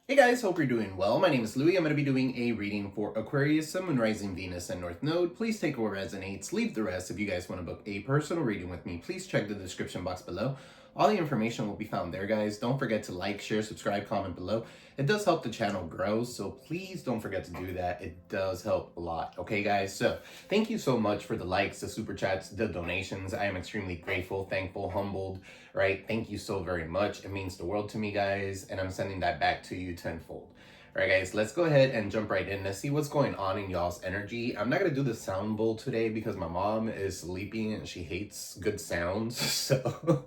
Hey guys, hope you're doing well. My name is Louie. I'm going to be doing a reading for Aquarius, Sun, Moon, Rising, Venus, and North Node. Please take what resonates, leave the rest. If you guys want to book a personal reading with me, please check the description box below. All the information will be found there, guys. Don't forget to like, share, subscribe, comment below. It does help the channel grow, so please don't forget to do that. It does help a lot, okay, guys? So thank you so much for the likes, the super chats, the donations. I am extremely grateful, thankful, humbled, right? Thank you so very much. It means the world to me, guys, and I'm sending that back to you tenfold. All right, guys, let's go ahead and jump right in. Let's see what's going on in y'all's energy. I'm not going to do the sound bowl today because my mom is sleeping and she hates good sounds. So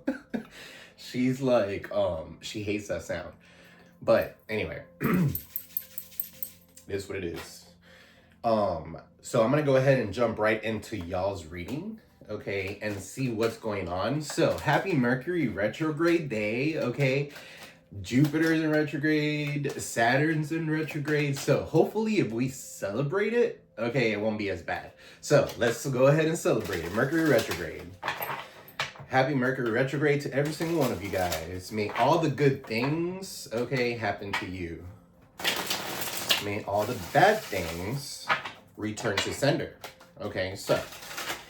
she's like, she hates that sound. But anyway, it is what it is. So I'm going to go ahead and jump right into y'all's reading, okay, and see what's going on. So happy Mercury retrograde day, okay? Jupiter's in retrograde, Saturn's in retrograde, so hopefully if we celebrate it, okay, it won't be as bad. So let's go ahead and celebrate it. Mercury retrograde. Happy Mercury retrograde to every single one of you guys. May all the good things, okay, happen to you. May all the bad things return to sender. Okay, so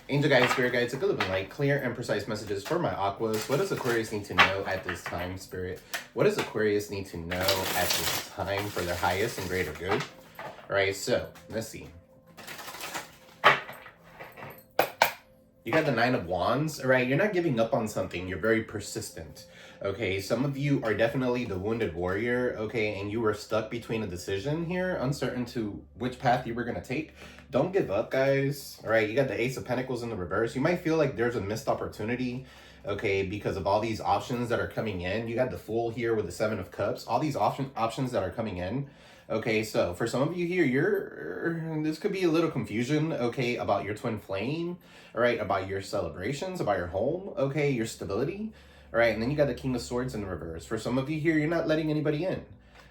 angel guides, spirit guides, a good living light, clear and precise messages for my aquas. What does Aquarius need to know at this time, spirit? What does Aquarius need to know at this time for their highest and greater good? All right, so let's see. You got the Nine of Wands, all right? You're not giving up on something. You're very persistent, okay? Some of you are definitely the wounded warrior, okay? And you were stuck between a decision here, uncertain to which path you were going to take. Don't give up, guys, all right? You got the Ace of Pentacles in the reverse. You might feel like there's a missed opportunity, okay, because of all these options that are coming in. You got the Fool here with the Seven of Cups. All these options that are coming in. Okay, so for some of you here, this could be a little confusion, okay, about your twin flame, all right, about your celebrations, about your home, okay, your stability, all right, and then you got the King of Swords in the reverse. For some of you here, you're not letting anybody in.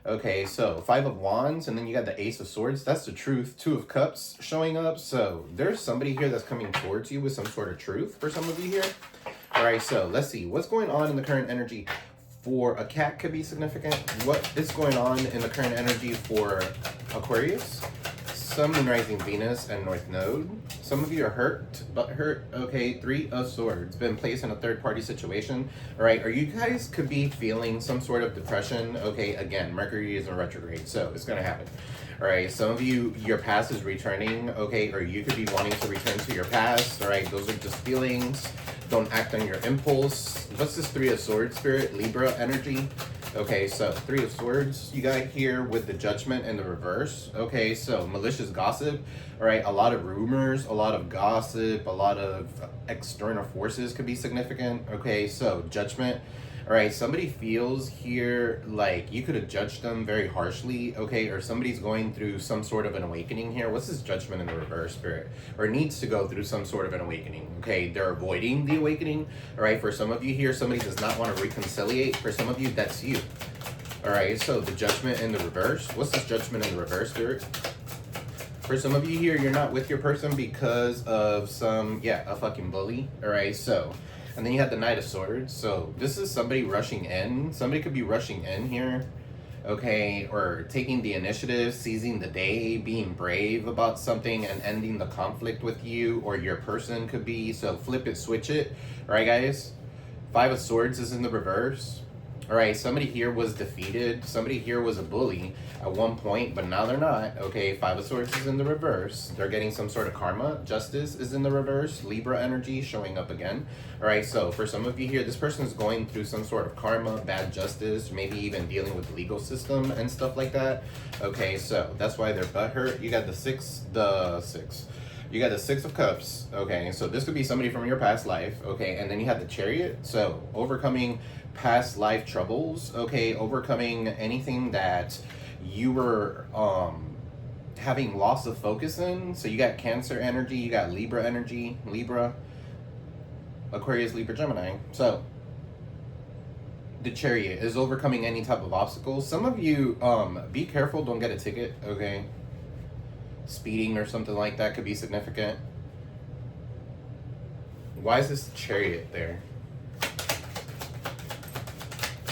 Okay, so Five of Wands, and then you got the Ace of Swords. That's the truth. Two of Cups showing up. So there's somebody here that's coming towards you with some sort of truth for some of you here. All right, so let's see. What's going on in the current energy for a cat could be significant. What is going on in the current energy for Aquarius? Sun, Moon, Rising, Venus, and North Node. Some of you are hurt, but hurt. Okay, Three of Swords. Been placed in a third-party situation. All right, or you guys could be feeling some sort of depression. Okay, again, Mercury is in retrograde, so it's going to happen. All right, some of you, your past is returning. Okay, or you could be wanting to return to your past. All right, those are just feelings. Don't act on your impulse. What's this Three of Swords, spirit? Libra energy. Okay, so Three of Swords you got here with the Judgment in the reverse. Okay, so malicious gossip. All right, a lot of rumors, a lot of gossip, a lot of external forces could be significant. Okay, so Judgment. All right, somebody feels here like you could have judged them very harshly, okay, or somebody's going through some sort of an awakening here. What's this Judgment in the reverse, spirit? Or needs to go through some sort of an awakening, okay? They're avoiding the awakening, all right? For some of you here, somebody does not want to reconciliate. For some of you, that's you. All right, so the Judgment in the reverse. What's this Judgment in the reverse, spirit? For some of you here, you're not with your person because of some, a fucking bully, all right? So, and then you have the Knight of Swords. So this is somebody rushing in. Somebody could be rushing in here, okay, or taking the initiative, seizing the day, being brave about something and ending the conflict with you, or your person could be. So flip it, switch it, all right, guys? Five of Swords is in the reverse. All right, somebody here was defeated. Somebody here was a bully at one point, but now they're not. Okay, Five of Swords is in the reverse. They're getting some sort of karma. Justice is in the reverse. Libra energy showing up again. All right, so for some of you here, this person is going through some sort of karma, bad justice, maybe even dealing with the legal system and stuff like that. Okay, so that's why they're butthurt. You got the six. You got the Six of Cups, okay, so this could be somebody from your past life, okay, and then you have the Chariot, so overcoming past life troubles, okay, overcoming anything that you were having loss of focus in. So you got Cancer energy, you got Libra energy, Libra, Aquarius, Libra, Gemini. So the Chariot is overcoming any type of obstacles. Some of you, be careful, don't get a ticket, okay? Speeding or something like that could be significant. Why is this Chariot there?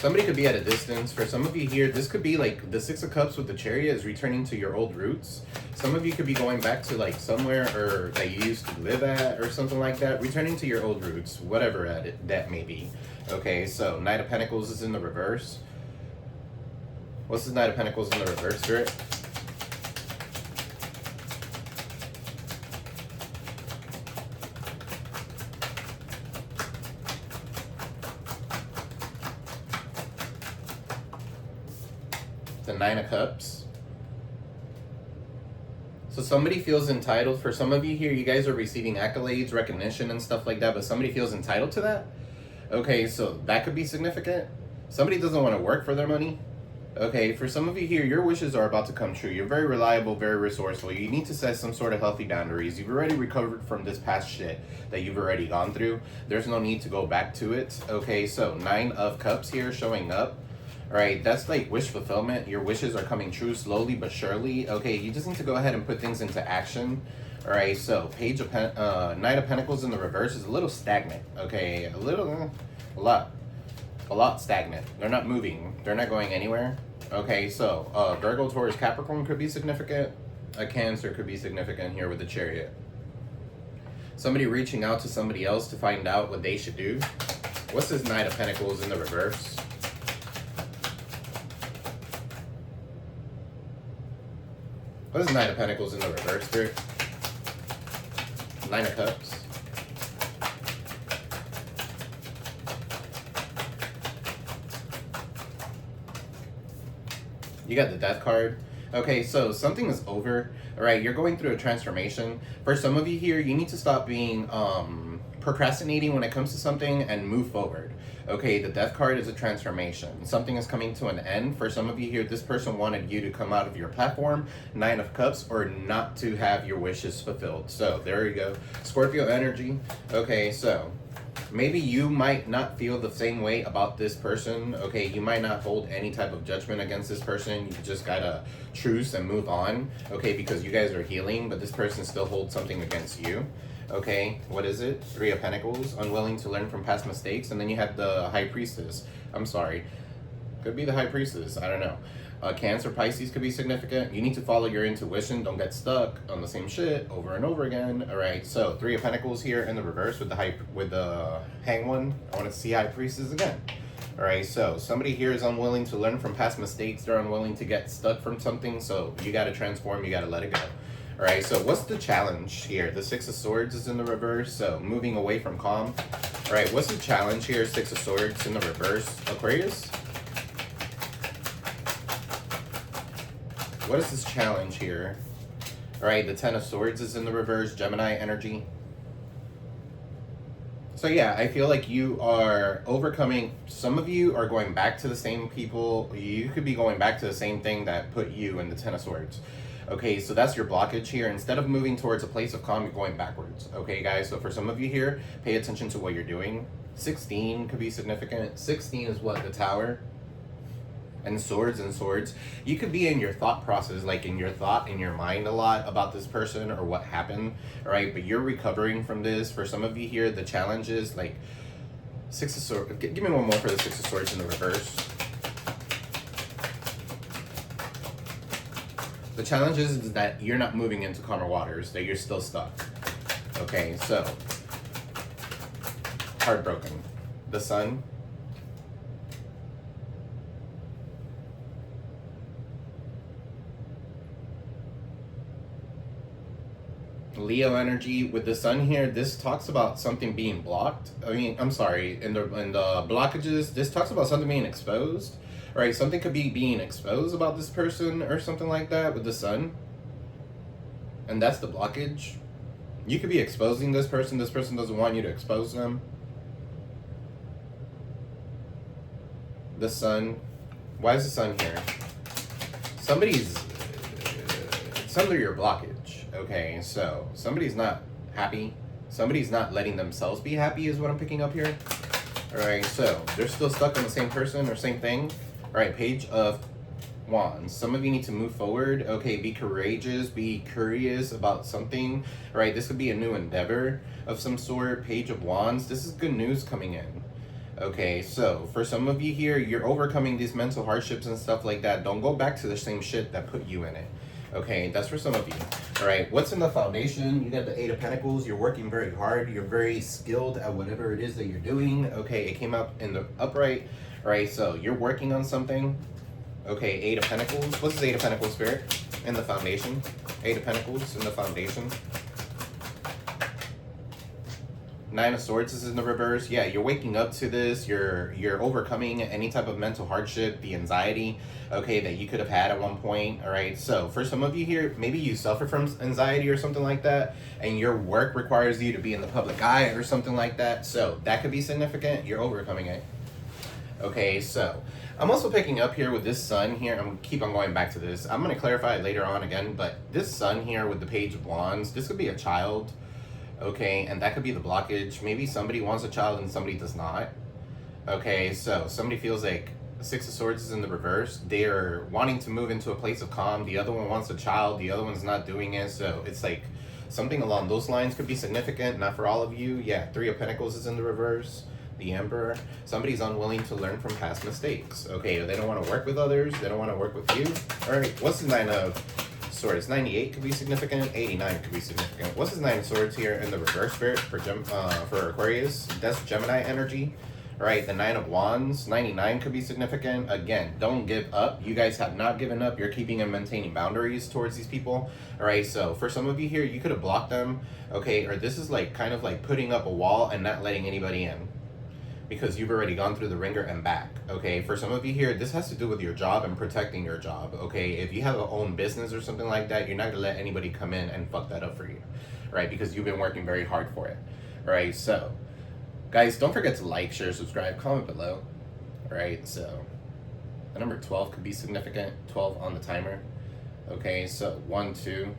Somebody could be at a distance. For some of you here, this could be like the Six of Cups with the Chariot is returning to your old roots. Some of you could be going back to like somewhere or that you used to live at or something like that. Returning to your old roots, whatever that may be. Okay, so Knight of Pentacles is in the reverse. What's this Knight of Pentacles in the reverse, Spirit? The Nine of Cups. So somebody feels entitled. For some of you here, you guys are receiving accolades, recognition, and stuff like that, but somebody feels entitled to that. Okay, so that could be significant. Somebody doesn't want to work for their money. Okay, for some of you here, your wishes are about to come true. You're very reliable, very resourceful. You need to set some sort of healthy boundaries. You've already recovered from this past shit that you've already gone through. There's no need to go back to it. Okay, so Nine of Cups here showing up. All right, that's like wish fulfillment. Your wishes are coming true slowly but surely. Okay, you just need to go ahead and put things into action. All right, so Knight of Pentacles in the reverse is a little stagnant. Okay, a lot stagnant. They're not moving. They're not going anywhere. Okay, so Virgo, Taurus, Capricorn could be significant. A Cancer could be significant here with the Chariot. Somebody reaching out to somebody else to find out what they should do. What's this Knight of Pentacles in the reverse? What is Knight of Pentacles in the reverse, Spirit? Nine of Cups. You got the Death card. Okay, so something is over. All right, you're going through a transformation. For some of you here, you need to stop being procrastinating when it comes to something and move forward. Okay, the Death card is a transformation. Something is coming to an end. For some of you here, this person wanted you to come out of your platform, Nine of Cups, or not to have your wishes fulfilled. So there you go. Scorpio energy. Okay, so maybe you might not feel the same way about this person. Okay, you might not hold any type of judgment against this person. You just gotta truce and move on. Okay, because you guys are healing, but this person still holds something against you. Okay, what is it? Three of Pentacles, unwilling to learn from past mistakes. And then you have the High Priestess. I'm sorry. Could be the High Priestess. I don't know. Cancer, Pisces could be significant. You need to follow your intuition. Don't get stuck on the same shit over and over again. All right, so Three of Pentacles here in the reverse with the Hang One. I want to see High Priestess again. All right, so somebody here is unwilling to learn from past mistakes. They're unwilling to get stuck from something. So you got to transform. You got to let it go. All right, so what's the challenge here? The Six of Swords is in the reverse, so moving away from calm. All right, what's the challenge here? Six of Swords in the reverse. Aquarius? What is this challenge here? All right, the Ten of Swords is in the reverse. Gemini energy. So yeah, I feel like you are overcoming. Some of you are going back to the same people. You could be going back to the same thing that put you in the Ten of Swords. Okay, so that's your blockage here. Instead of moving towards a place of calm, you're going backwards. Okay, guys, so for some of you here, pay attention to what you're doing. 16 could be significant. 16 is what? The Tower. And swords. You could be in your thought process, like in your mind a lot about this person or what happened, all right? But you're recovering from this. For some of you here, the challenge is like Six of Swords. Give me one more for the Six of Swords in the reverse. The challenge is that you're not moving into calmer waters, that you're still stuck. Okay, so heartbroken. The Sun. Leo energy with the Sun here. This talks about something being blocked. I'm sorry, in the blockages, this talks about something being exposed. All right, something could be being exposed about this person or something like that with the Sun. And that's the blockage. You could be exposing this person. This person doesn't want you to expose them. The Sun. Why is the Sun here? It's under your blockage. Okay, so somebody's not happy. Somebody's not letting themselves be happy is what I'm picking up here. All right, so they're still stuck on the same person or same thing. All right, Page of Wands. Some of you need to move forward. Okay, be courageous, be curious about something. All right, this could be a new endeavor of some sort. Page of Wands. This is good news coming in. Okay, so for some of you here, you're overcoming these mental hardships and stuff like that. Don't go back to the same shit that put you in it. Okay, that's for some of you. All right, what's in the foundation? You got the Eight of Pentacles. You're working very hard. You're very skilled at whatever it is that you're doing. Okay, it came up in the upright. All right, so you're working on something. Okay, Eight of Pentacles. What's this Eight of Pentacles, Spirit? In the foundation. Eight of Pentacles in the foundation. Nine of Swords is in the reverse. Yeah, you're waking up to this. You're overcoming any type of mental hardship, the anxiety, okay, that you could have had at one point. All right. So for some of you here, maybe you suffer from anxiety or something like that, and your work requires you to be in the public eye or something like that. So that could be significant. You're overcoming it. Okay, so I'm also picking up here with this sun here. I'm keep on going back to this. I'm gonna clarify it later on again, but this sun here with the Page of Wands, this could be a child. Okay, and that could be the blockage. Maybe somebody wants a child and somebody does not. Okay, so somebody feels like Six of Swords is in the reverse. They're wanting to move into a place of calm. The other one wants a child. The other one's not doing it. So it's like something along those lines could be significant. Not for all of you. Yeah, Three of Pentacles is in the reverse. The Emperor. Somebody's unwilling to learn from past mistakes. Okay, they don't want to work with others. They don't want to work with you. All right, what's the Nine of Swords? 98 could be significant. 89 could be significant. What's his Nine of Swords here in the reverse, Spirit, for Aquarius? That's Gemini energy. All right, the Nine of Wands. 99 could be significant. Again, don't give up. You guys have not given up. You're keeping and maintaining boundaries towards these people. All right, so for some of you here, you could have blocked them. Okay, or this is like kind of like putting up a wall and not letting anybody in, because you've already gone through the ringer and back. Okay, for some of you here, this has to do with your job and protecting your job. Okay, if you have a own business or something like that, you're not gonna let anybody come in and fuck that up for you, right? Because you've been working very hard for it. All right, so guys, don't forget to like, share, subscribe, comment below. All right, so the number 12 could be significant. 12 on the timer. Okay, so 1, 2,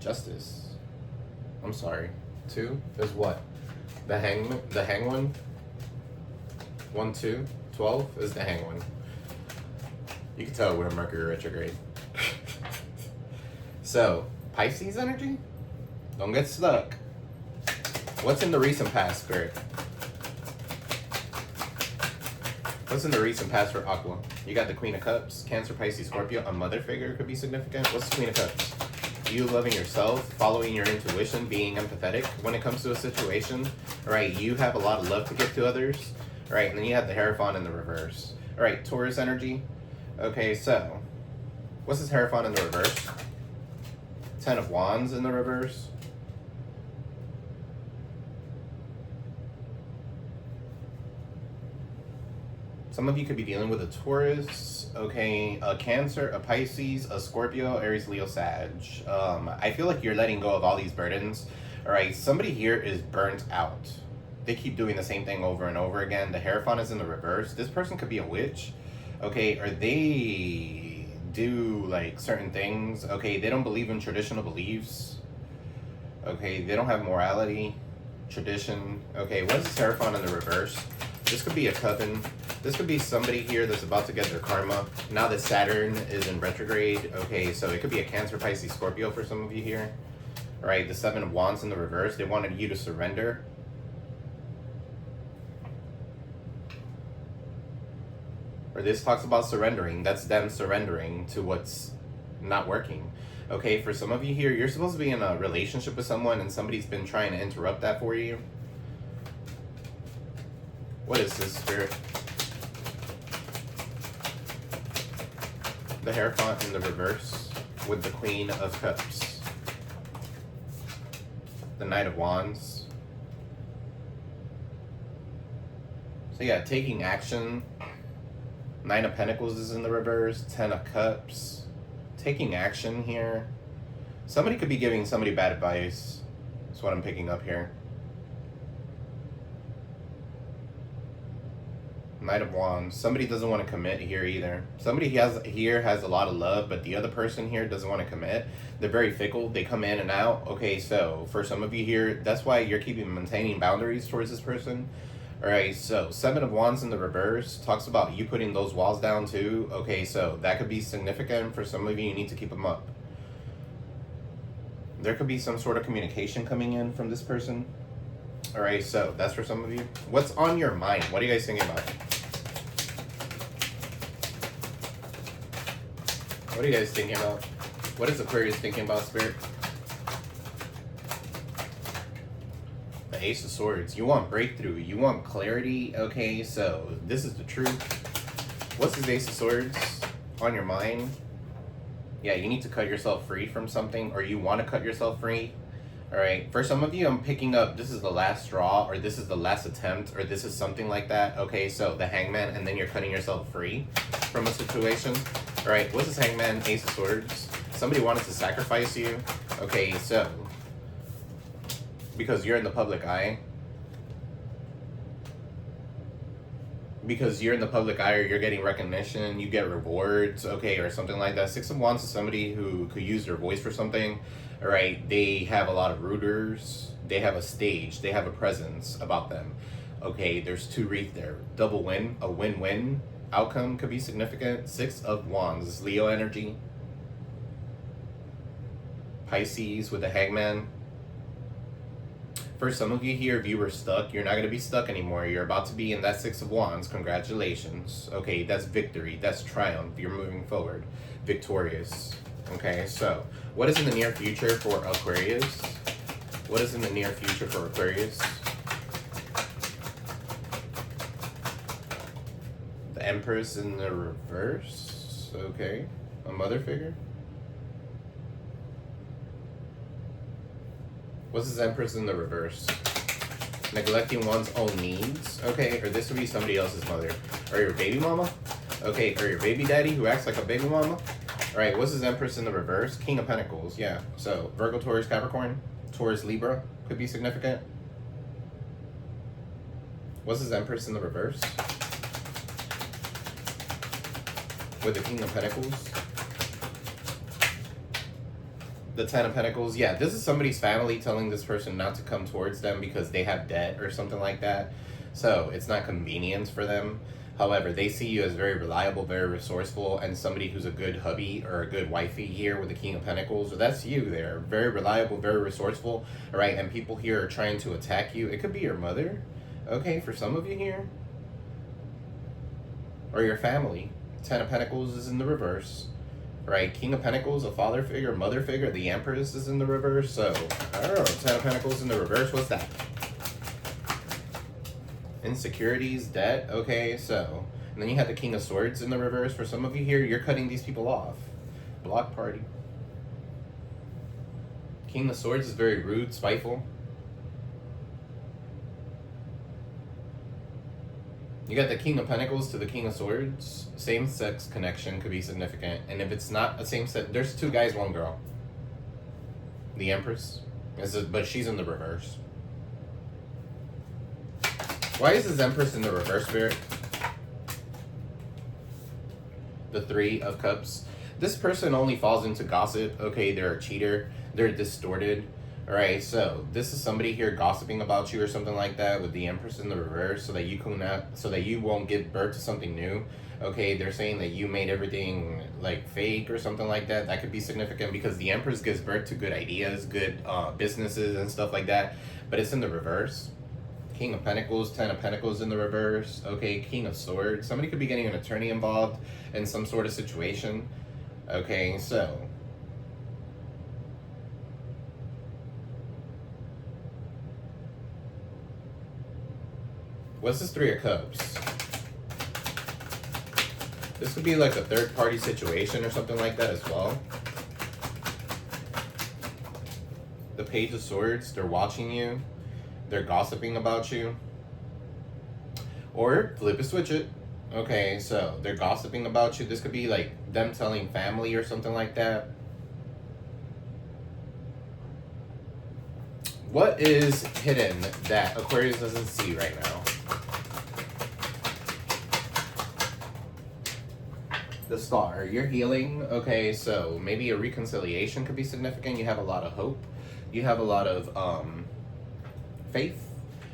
Justice. I'm sorry, 2 is what? The hang one. 1, 2, 12 is the hang one. You can tell we're Mercury retrograde. So, Pisces energy? Don't get stuck. What's in the recent past, Spirit? What's in the recent past for Aqua? You got the Queen of Cups, Cancer, Pisces, Scorpio. A mother figure could be significant. What's the Queen of Cups? You loving yourself, following your intuition, being empathetic when it comes to a situation. All right, you have a lot of love to give to others. All right, and then you have the Hierophant in the reverse. All right, Taurus energy. Okay, so what's this Hierophant in the reverse? 10 of Wands in the reverse. Some of you could be dealing with a Taurus, okay, a Cancer, a Pisces, a Scorpio, Aries, Leo, Sag. I feel like you're letting go of all these burdens. All right, somebody here is burnt out. They keep doing the same thing over and over again. The Hierophant is in the reverse. This person could be a witch, okay, or they do like certain things, okay. They don't believe in traditional beliefs, okay. They don't have morality, tradition, okay. What is this Hierophant in the reverse? This could be a coven. This could be somebody here that's about to get their karma now that Saturn is in retrograde. Okay, so it could be a Cancer, Pisces, Scorpio for some of you here. All right, the 7 of Wands in the reverse. They wanted you to surrender. Or this talks about surrendering. That's them surrendering to what's not working. Okay, for some of you here, you're supposed to be in a relationship with someone and somebody's been trying to interrupt that for you. What is this, Spirit? The Hierophant in the reverse with the Queen of Cups. The Knight of Wands. So yeah, taking action. 9 of Pentacles is in the reverse. 10 of Cups. Taking action here. Somebody could be giving somebody bad advice. That's what I'm picking up here. Knight of Wands. Somebody doesn't want to commit here either. Somebody has a lot of love, but the other person here doesn't want to commit. They're very fickle. They come in and out. Okay, so for some of you here, that's why you're maintaining boundaries towards this person. All right, so 7 of Wands in the reverse talks about you putting those walls down too. Okay, so that could be significant. For some of you, you need to keep them up. There could be some sort of communication coming in from this person. All right, so that's for some of you. What's on your mind? What are you guys thinking about? What are you guys thinking about? What is Aquarius thinking about, Spirit? The Ace of Swords. You want breakthrough. You want clarity. Okay, so this is the truth. What's this Ace of Swords on your mind? Yeah, you need to cut yourself free from something, or you want to cut yourself free. All right, for some of you, I'm picking up this is the last straw, or this is the last attempt, or this is something like that. Okay, so the Hangman, and then you're cutting yourself free from a situation. All right, what's this Hangman, Ace of Swords? Somebody wanted to sacrifice you. Okay, so because you're in the public eye. Because you're in the public eye, or you're getting recognition, you get rewards, okay, or something like that. Six of Wands is somebody who could use their voice for something. All right, they have a lot of rooters, they have a stage, they have a presence about them. Okay, there's 2 wreath there. Double win, a win-win outcome could be significant. 6 of Wands, Leo energy. Pisces with the Hangman. For some of you here, if you were stuck, you're not going to be stuck anymore. You're about to be in that 6 of Wands. Congratulations. Okay, that's victory. That's triumph. You're moving forward. Victorious. Okay, so what is in the near future for Aquarius? What is in the near future for Aquarius? The Empress in the reverse. Okay, a mother figure. What's this Empress in the reverse? Neglecting one's own needs. Okay, or this would be somebody else's mother. Or your baby mama. Okay, or your baby daddy who acts like a baby mama. Alright, what's this Empress in the reverse? King of Pentacles, yeah. So, Virgo, Taurus, Capricorn. Taurus, Libra could be significant. What's this Empress in the reverse? With the King of Pentacles. The 10 of Pentacles, yeah, this is somebody's family telling this person not to come towards them because they have debt or something like that. So it's not convenient for them. However, they see you as very reliable, very resourceful, and somebody who's a good hubby or a good wifey here with the King of Pentacles. So that's you there. Very reliable, very resourceful, all right? And people here are trying to attack you. It could be your mother, okay, for some of you here. Or your family. 10 of Pentacles is in the reverse. Right, King of Pentacles, a father figure, mother figure. The Empress is in the reverse. So, I don't know, 10 of Pentacles in the reverse. What's that? Insecurities, debt. Okay, so. And then you have the King of Swords in the reverse. For some of you here, you're cutting these people off. Block party. King of Swords is very rude, spiteful. You got the King of Pentacles to the King of Swords. Same-sex connection could be significant. And if it's not a same-sex... There's 2 guys, 1 girl. The Empress. But she's in the reverse. Why is this Empress in the reverse, Spirit? The 3 of Cups. This person only falls into gossip. Okay, they're a cheater. They're distorted. Alright, so this is somebody here gossiping about you or something like that with the Empress in the reverse so that you won't give birth to something new. Okay, they're saying that you made everything like fake or something like that. That could be significant because the Empress gives birth to good ideas, good businesses and stuff like that. But it's in the reverse. King of Pentacles, 10 of Pentacles in the reverse. Okay, King of Swords. Somebody could be getting an attorney involved in some sort of situation. Okay, so... What's this 3 of Cups? This could be like a third-party situation or something like that as well. The Page of Swords, they're watching you. They're gossiping about you. Or flip it, switch it. Okay, so they're gossiping about you. This could be like them telling family or something like that. What is hidden that Aquarius doesn't see right now? The Star, you're healing. Okay, so maybe a reconciliation could be significant. You have a lot of hope. You have a lot of faith.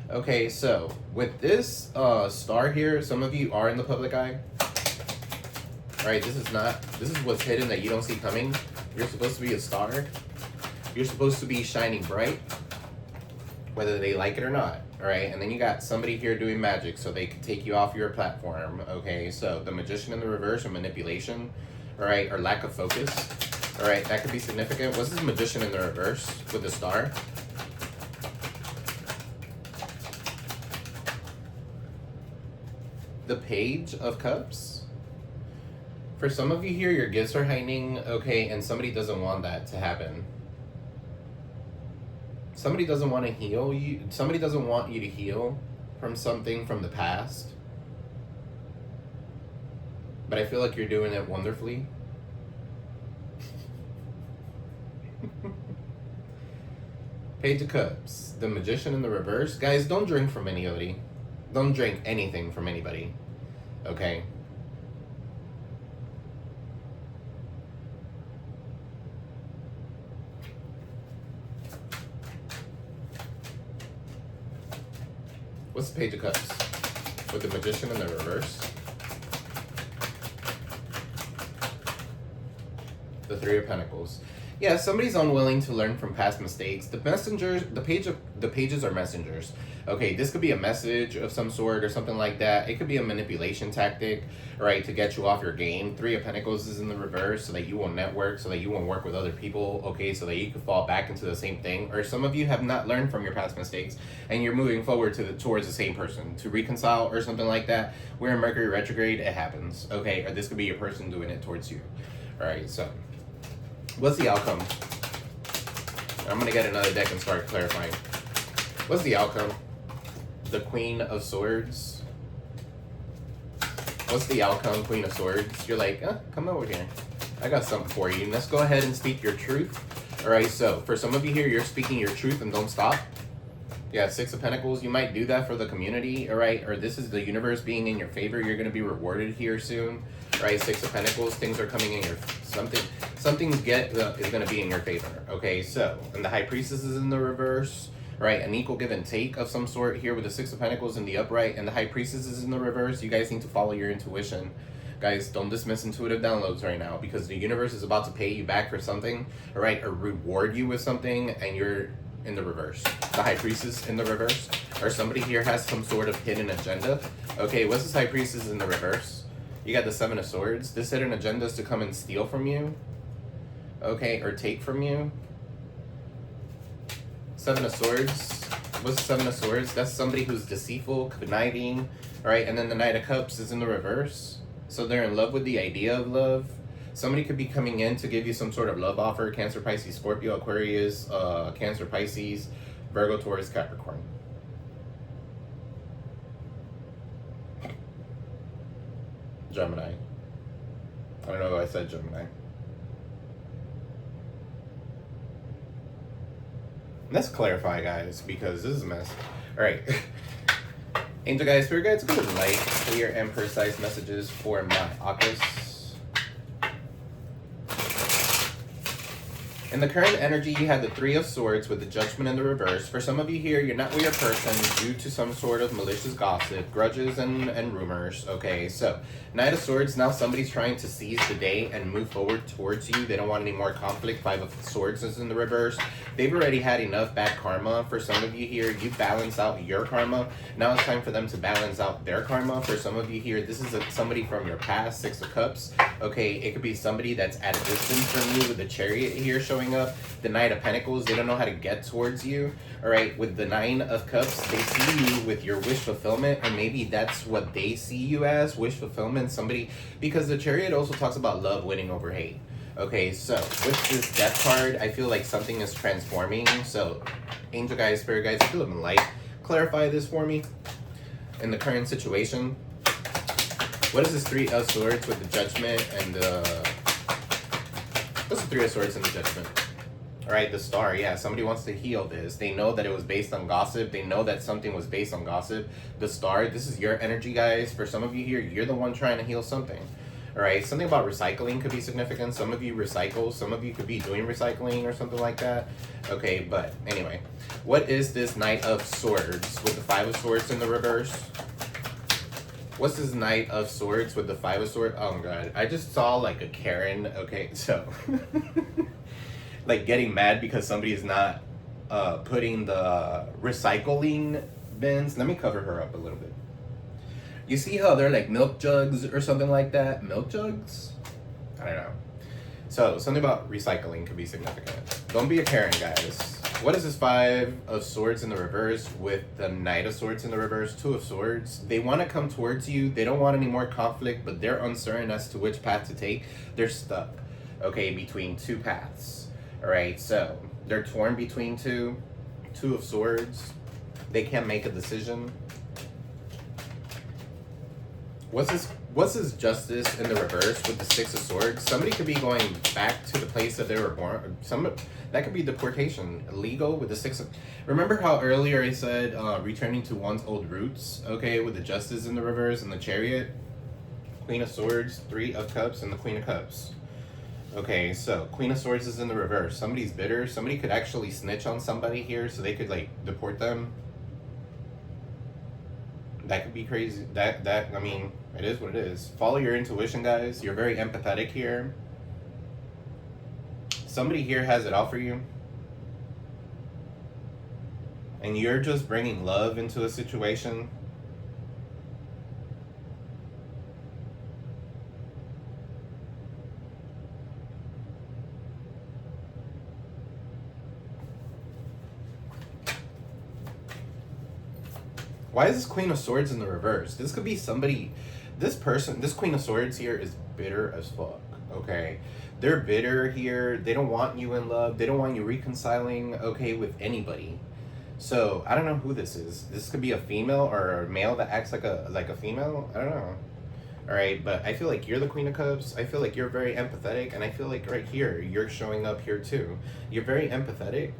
Okay, so with this star here, some of you are in the public eye. Right, this is what's hidden that you don't see coming. You're supposed to be a star. You're supposed to be shining bright. whether they like it or not. All right, and then you got somebody here doing magic so they can take you off your platform. Okay, so the Magician in the reverse, or manipulation, all right, or lack of focus. All right, that could be significant. What's this Magician in the reverse with the star? The Page of Cups. For some of you here, your gifts are heightening, okay, and somebody doesn't want that to happen. Somebody doesn't want to heal you. Somebody doesn't want you to heal from something from the past. But I feel like you're doing it wonderfully. Page of Cups. The Magician in the reverse. Guys, don't drink from anybody. Don't drink anything from anybody. Okay? What's the Page of Cups? With the Magician in the reverse. The Three of Pentacles. Yeah, somebody's unwilling to learn from past mistakes. The messengers, the pages are messengers. Okay, this could be a message of some sort or something like that. It could be a manipulation tactic, right, to get you off your game. Three of Pentacles is in the reverse so that you won't network, so that you won't work with other people, okay, so that you could fall back into the same thing. Or some of you have not learned from your past mistakes and you're moving forward towards the same person to reconcile or something like that. We're in Mercury retrograde, it happens, okay? Or this could be your person doing it towards you. All right, so what's the outcome? I'm gonna get another deck and start clarifying. What's the outcome? The Queen of Swords. What's the outcome, Queen of Swords? You're like, come over here. I got something for you. Let's go ahead and speak your truth. All right, so for some of you here, you're speaking your truth and don't stop. Yeah, Six of Pentacles. You might do that for the community, all right? Or this is the universe being in your favor. You're going to be rewarded here soon, right? Six of Pentacles. Things are coming in your... Something is going to be in your favor, okay? So, and the High Priestess is in the reverse, right? An equal give and take of some sort here with the Six of Pentacles in the upright, and the High Priestess is in the reverse. You guys need to follow your intuition. Guys, don't dismiss intuitive downloads right now, because the universe is about to pay you back for something, all right? Or reward you with something, and you're in the reverse. The High Priestess in the reverse, or somebody here has some sort of hidden agenda. Okay, what's this High Priestess in the reverse? You got the Seven of Swords. This hidden agenda is to come and steal from you, okay, or take from you. Seven of Swords. What's the Seven of Swords? That's somebody who's deceitful, conniving, all right? And then the Knight of Cups is in the reverse. So they're in love with the idea of love. Somebody could be coming in to give you some sort of love offer. Cancer, Pisces, Scorpio, Aquarius, Cancer, Pisces, Virgo, Taurus, Capricorn. Gemini. I don't know why I said Gemini. Let's clarify, guys, because this is a mess. All right. Angel guys, spirit guides, go to light, clear, and precise messages for my AQUARIUS. In the current energy, you have the Three of Swords with the Judgment in the reverse. For some of you here, you're not with your person due to some sort of malicious gossip, grudges, and rumors. Okay, so Knight of Swords, now somebody's trying to seize the day and move forward towards you. They don't want any more conflict. Five of Swords is in the reverse. They've already had enough bad karma. For some of you here, you balance out your karma. Now it's time for them to balance out their karma. For some of you here, this is somebody from your past, Six of Cups. Okay, it could be somebody that's at a distance from you with the Chariot here showing up. The Knight of Pentacles, they don't know how to get towards you. All right, with the Nine of Cups, they see you with your wish fulfillment, or maybe that's what they see you as, wish fulfillment. Somebody, because the Chariot also talks about love winning over hate. Okay, so with this Death card, I feel like something is transforming. So angel guys, spirit guides, if you live in light, clarify this for me in the current situation. What is this Three of Swords with the Judgment and the... What's the Three of Swords and the Judgment? All right, the Star, yeah, somebody wants to heal this. They know that it was based on gossip. They know that something was based on gossip. The Star, this is your energy, guys. For some of you here, you're the one trying to heal something. All right, something about recycling could be significant. Some of you recycle. Some of you could be doing recycling or something like that. Okay, but anyway, what is this Knight of Swords with the Five of Swords in the reverse? What's this Knight of Swords with the Five of Swords? Oh my god, I just saw like a Karen. Okay, so like getting mad because somebody is not putting the recycling bins. Let me cover her up a little bit. You see how they're like milk jugs or something like that? Milk jugs? I don't know. So something about recycling could be significant. Don't be a Karen, guys. What is this 5 of Swords in the reverse with the Knight of Swords in the reverse? 2 of Swords. They want to come towards you. They don't want any more conflict, but they're uncertain as to which path to take. They're stuck, okay, between 2 paths. All right, so they're torn between 2 of Swords. They can't make a decision. What's this Justice in the reverse with the 6 of Swords? Somebody could be going back to the place that they were born. That could be deportation. Illegal with the 6 of... Remember how earlier I said returning to one's old roots? Okay, with the Justice in the reverse and the Chariot. Queen of Swords, 3 of Cups, and the Queen of Cups. Okay, so Queen of Swords is in the reverse. Somebody's bitter. Somebody could actually snitch on somebody here so they could, like, deport them. That could be crazy. I mean, it is what it is. Follow your intuition, guys. You're very empathetic here. Somebody here has it out for you. And you're just bringing love into a situation. Why is this Queen of Swords in the reverse? This could be somebody, this Queen of Swords here is bitter as fuck, okay? They're bitter here. They don't want you in love. They don't want you reconciling, okay, with anybody. So, I don't know who this is. This could be a female or a male that acts like a female. I don't know. All right, but I feel like you're the Queen of Cups. I feel like you're very empathetic, and I feel like right here, you're showing up here too. You're very empathetic.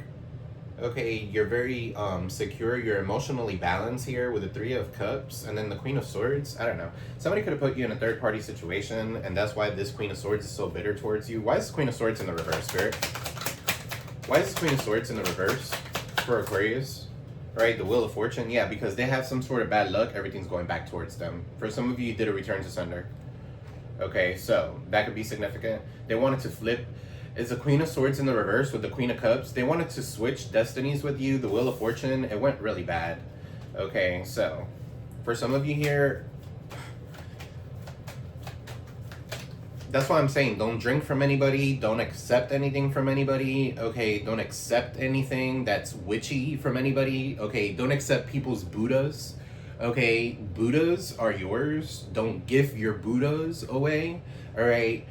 Okay, you're very secure. You're emotionally balanced here with the 3 of Cups and then the Queen of Swords. I don't know. Somebody could have put you in a third-party situation, and that's why this Queen of Swords is so bitter towards you. Why is this Queen of Swords in the reverse, Spirit? Why is this Queen of Swords in the reverse for Aquarius? Right, the Wheel of Fortune. Yeah, because they have some sort of bad luck. Everything's going back towards them. For some of you, you did a return to sender. Okay, so that could be significant. They wanted to flip. It's the Queen of Swords in the reverse with the Queen of Cups. They wanted to switch destinies with you. The Wheel of Fortune, it went really bad. Okay, so for some of you here, that's why I'm saying don't drink from anybody. Don't accept anything from anybody. Okay, don't accept anything that's witchy from anybody. Okay, don't accept people's Buddhas. Okay, Buddhas are yours. Don't give your Buddhas away. All right.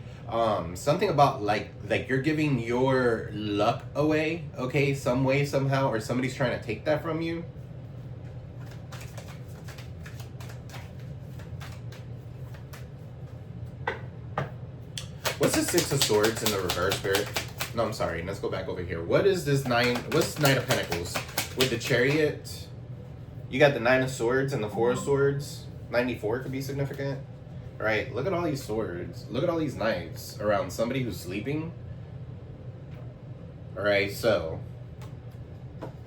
Something about like you're giving your luck away, okay, some way, somehow, or somebody's trying to take that from you. What's the 6 of Swords in the reverse, Spirit? No, I'm sorry. Let's go back over here. What is this 9? What's Knight of Pentacles? With the Chariot, you got the 9 of Swords and the 4 of Swords. 94 could be significant. Right, look at all these swords. Look at all these knights around somebody who's sleeping. Alright, so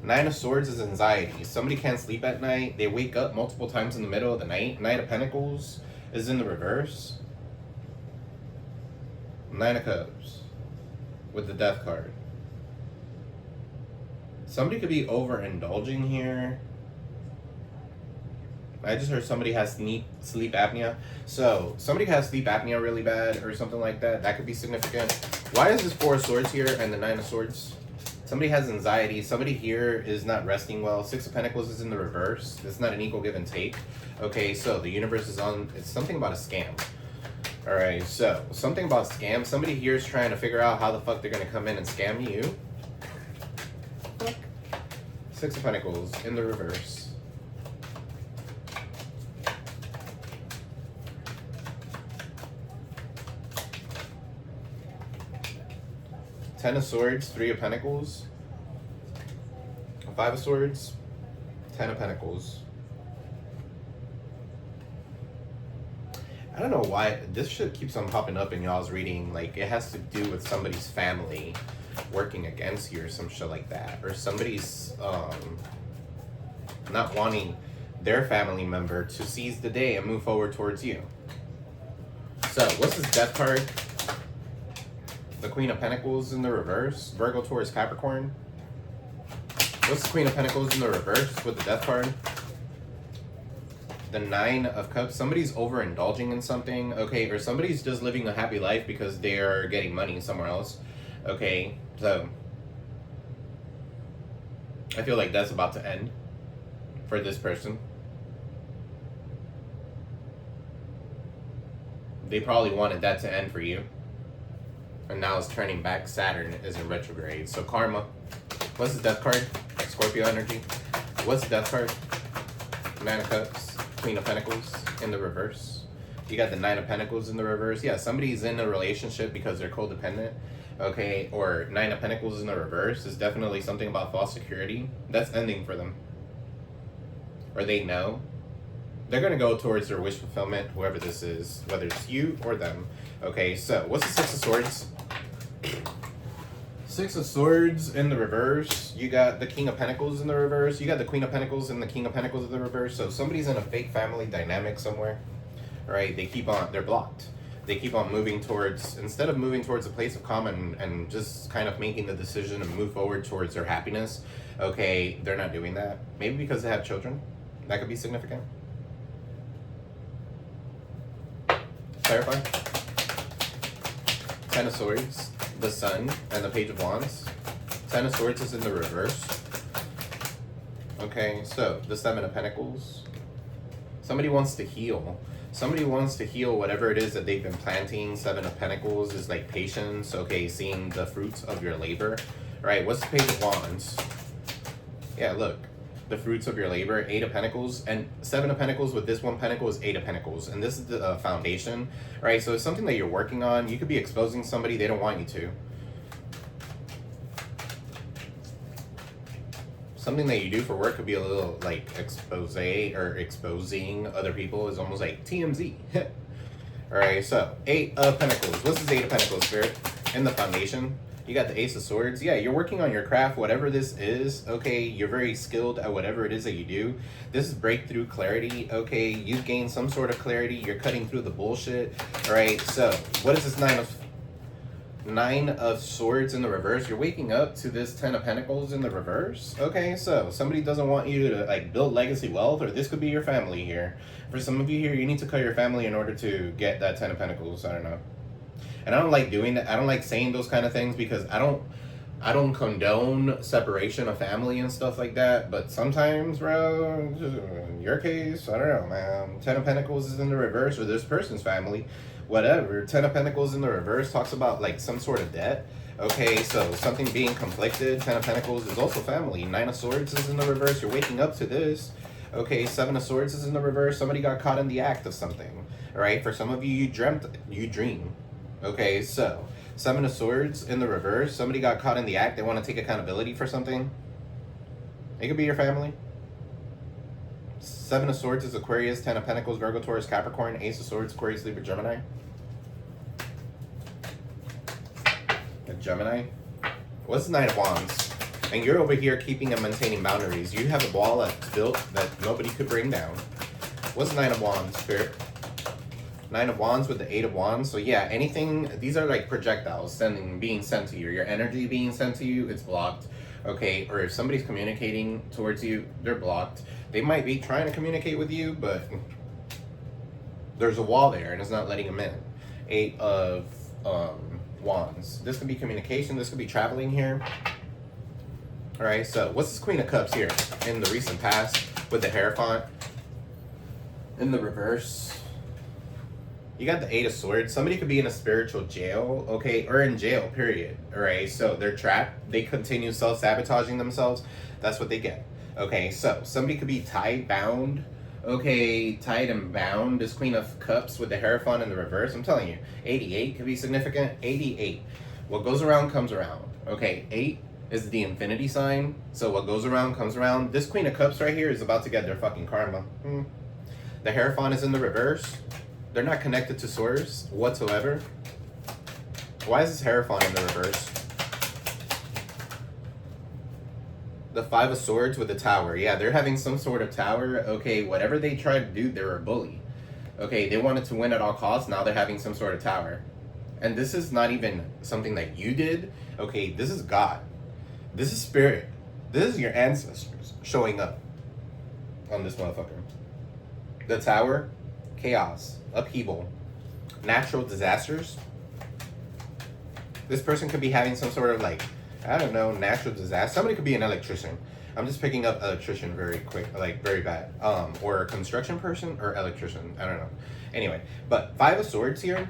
9 of Swords is anxiety. Somebody can't sleep at night. They wake up multiple times in the middle of the night. Knight of Pentacles is in the reverse. 9 of Cups with the Death card. Somebody could be overindulging here. I just heard somebody has sleep apnea. So, somebody has sleep apnea really bad or something like that. That could be significant. Why is this 4 of Swords here and the 9 of Swords? Somebody has anxiety. Somebody here is not resting well. 6 of Pentacles is in the reverse. It's not an equal give and take. Okay, so the universe is on... It's something about a scam. Alright, so something about scam. Somebody here is trying to figure out how the fuck they're going to come in and scam you. 6 of Pentacles in the reverse. Ten of Swords, 3 of Pentacles, 5 of Swords, 10 of Pentacles. I don't know why this shit keeps on popping up in y'all's reading. Like, it has to do with somebody's family working against you or some shit like that. Or somebody's not wanting their family member to seize the day and move forward towards you. So, what's this Death card? The Queen of Pentacles in the reverse. Virgo, Taurus, Capricorn. What's the Queen of Pentacles in the reverse with the Death card? The Nine of Cups. Somebody's overindulging in something, okay? Or somebody's just living a happy life because they're getting money somewhere else, okay? So, I feel like that's about to end for this person. They probably wanted that to end for you. And now it's turning back. Saturn is in retrograde. So karma. What's the Death card? Scorpio energy. What's the Death card? Nine of Cups. Queen of Pentacles in the reverse. You got the Nine of Pentacles in the reverse. Yeah, somebody's in a relationship because they're codependent. Okay, or Nine of Pentacles in the reverse is definitely something about false security. That's ending for them. Or they know. They're going to go towards their wish fulfillment, whoever this is, whether it's you or them. Okay, so what's the Six of Swords? Six of Swords in the reverse. You got the King of Pentacles in the reverse. You got the Queen of Pentacles and the King of Pentacles in the reverse. So somebody's in a fake family dynamic somewhere, right? They're blocked. They keep on moving towards, instead of moving towards a place of calm and just kind of making the decision to move forward towards their happiness, okay, they're not doing that. Maybe because they have children. That could be significant. Clarify. Ten of Swords, the Sun, and the Page of Wands. Ten of Swords is in the reverse. Okay, so the Seven of Pentacles. Somebody wants to heal. Somebody wants to heal whatever it is that they've been planting. Seven of Pentacles is like patience, okay, seeing the fruits of your labor. Right, what's the Page of Wands? Yeah, look. The fruits of your labor, Eight of Pentacles, and Seven of Pentacles with this one pentacle is Eight of Pentacles, and this is the foundation, right? So it's something that you're working on. You could be exposing somebody they don't want you to. Something that you do for work could be a little like expose or exposing other people is almost like TMZ. All right, so Eight of Pentacles. What's this Eight of Pentacles, Spirit? In the foundation. You got the Ace of Swords. Yeah, you're working on your craft, whatever this is, okay? You're very skilled at whatever it is that you do. This is breakthrough clarity, okay? You've gained some sort of clarity. You're cutting through the bullshit, all right? So, what is this Nine of Swords in the reverse? You're waking up to this Ten of Pentacles in the reverse, okay? So, somebody doesn't want you to, like, build legacy wealth, or this could be your family here. For some of you here, you need to cut your family in order to get that Ten of Pentacles. I don't know. And I don't like doing that. I don't like saying those kind of things because I don't condone separation of family and stuff like that. But sometimes, bro, in your case, I don't know, man. Ten of Pentacles is in the reverse, or this person's family, whatever. Ten of Pentacles in the reverse talks about like some sort of debt. Okay, so something being conflicted. Ten of Pentacles is also family. Nine of Swords is in the reverse. You're waking up to this. Okay, Seven of Swords is in the reverse. Somebody got caught in the act of something. All right, for some of you, you dream. Okay, so Seven of Swords in the reverse. Somebody got caught in the act. They want to take accountability for something. It could be your family. Seven of Swords is Aquarius. Ten of Pentacles, Virgo, Taurus, Capricorn. Ace of Swords, Aquarius, Libra, Gemini. A Gemini. What's the Nine of Wands? And you're over here keeping and maintaining boundaries. You have a wall that's built that nobody could bring down. What's the Nine of Wands, Spirit? Nine of Wands with the Eight of Wands. So yeah, anything, these are like projectiles being sent to you. Your energy being sent to you, it's blocked. Okay, or if somebody's communicating towards you, they're blocked. They might be trying to communicate with you, but there's a wall there and it's not letting them in. Eight of Wands. This could be communication, this could be traveling here. All right, so what's this Queen of Cups here in the recent past with the Hierophant in the reverse? You got the Eight of Swords. Somebody could be in a spiritual jail, okay, or in jail, period. All right, so they're trapped. They continue self-sabotaging themselves. That's what they get. Okay, so somebody could be tied, bound. Okay, tied and bound. This Queen of Cups with the Hierophant in the reverse. I'm telling you, 88 could be significant. 88. What goes around comes around. Okay, 8 is the infinity sign. So what goes around comes around. This Queen of Cups right here is about to get their fucking karma. The Hierophant is in the reverse. They're not connected to source whatsoever. Why is this Hierophant in the reverse? The Five of Swords with the Tower. Yeah, they're having some sort of tower. Okay, whatever they tried to do, they were a bully. Okay, they wanted to win at all costs. Now they're having some sort of tower. And this is not even something that you did. Okay, this is God. This is spirit. This is your ancestors showing up on this motherfucker. The Tower, chaos, upheaval, natural disasters. This person could be having some sort of like, I don't know, natural disaster. Somebody could be an electrician. I'm just picking up electrician very quick, like very bad. Or a construction person or electrician. I don't know. Anyway, but 5 of Swords here.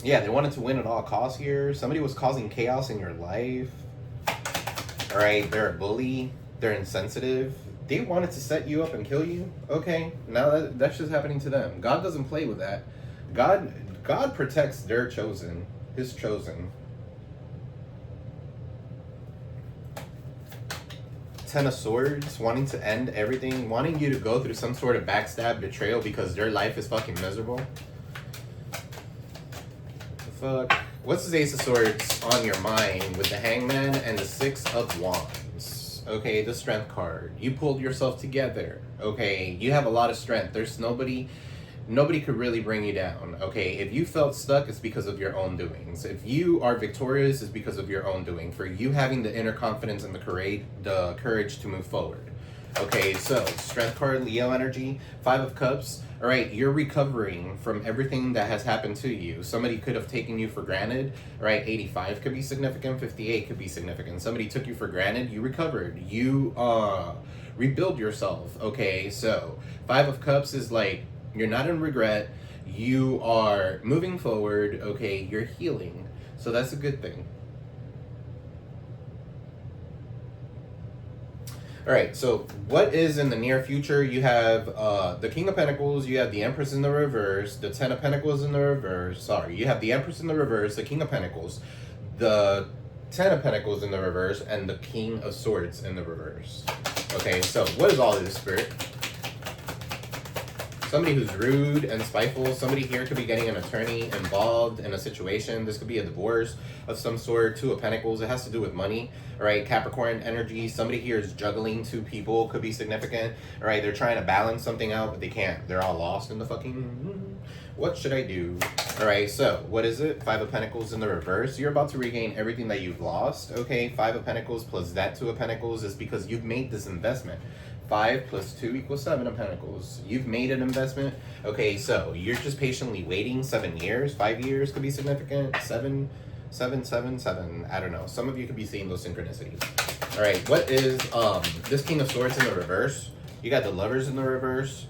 Yeah, they wanted to win at all costs here. Somebody was causing chaos in your life. All right, they're a bully. They're insensitive. They wanted to set you up and kill you. Okay, now that's just happening to them. God doesn't play with that. God protects their chosen, his chosen. 10 of Swords, wanting to end everything, wanting you to go through some sort of backstab, betrayal because their life is fucking miserable. The fuck? What's this Ace of Swords on your mind with the Hangman and the 6 of Wands? Okay, the Strength card. You pulled yourself together. Okay, you have a lot of strength. There's nobody could really bring you down. Okay, if you felt stuck, it's because of your own doings. If you are victorious, it's because of your own doing. For you having the inner confidence and the courage to move forward. Okay, so Strength card, Leo energy, 5 of Cups. All right, you're recovering from everything that has happened to you. Somebody could have taken you for granted. All right, 85 could be significant, 58 could be significant. Somebody took you for granted, you recovered. You rebuild yourself. Okay, so 5 of Cups is like, you're not in regret. You are moving forward. Okay, you're healing. So that's a good thing. All right, so what is in the near future? You have the King of Pentacles, you have the Empress in the reverse, the 10 of Pentacles in the reverse. Sorry, you have the Empress in the reverse, the King of Pentacles, the 10 of Pentacles in the reverse, and the King of Swords in the reverse. Okay, so what is all of this, Spirit? Somebody who's rude and spiteful. Somebody here could be getting an attorney involved in a situation. This could be a divorce of some sort. 2 of Pentacles. It has to do with money. All right, Capricorn energy. Somebody here is juggling 2 people. Could be significant. All right, they're trying to balance something out, but they can't. They're all lost in the fucking... What should I do? All right, so what is it? 5 of Pentacles in the reverse. You're about to regain everything that you've lost. Okay, 5 of Pentacles plus that 2 of Pentacles is because you've made this investment. 5 plus 2 equals 7 of Pentacles. You've made an investment. Okay, so you're just patiently waiting 7 years. 5 years could be significant. 7, 7, 7, 7. I don't know. Some of you could be seeing those synchronicities. All right, what is this King of Swords in the reverse? You got the Lovers in the reverse.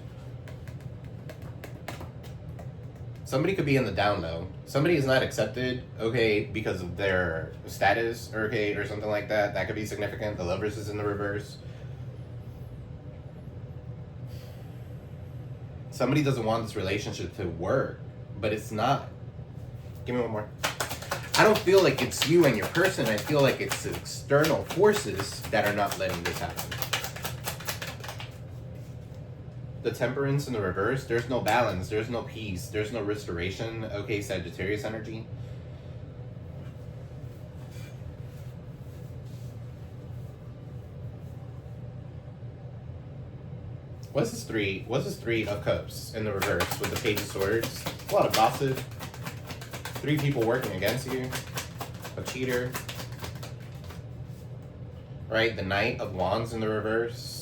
Somebody could be in the down low. Somebody is not accepted, okay, because of their status, okay, or something like that. That could be significant. The Lovers is in the reverse. Somebody doesn't want this relationship to work, but it's not. Give me one more. I don't feel like it's you and your person. I feel like it's external forces that are not letting this happen. The Temperance in the reverse. There's no balance. There's no peace. There's no restoration. Okay, Sagittarius energy. What's this 3? What's this 3 of Cups in the reverse with the Page of Swords? A lot of gossip. 3 people working against you. A cheater. Right? The Knight of Wands in the reverse.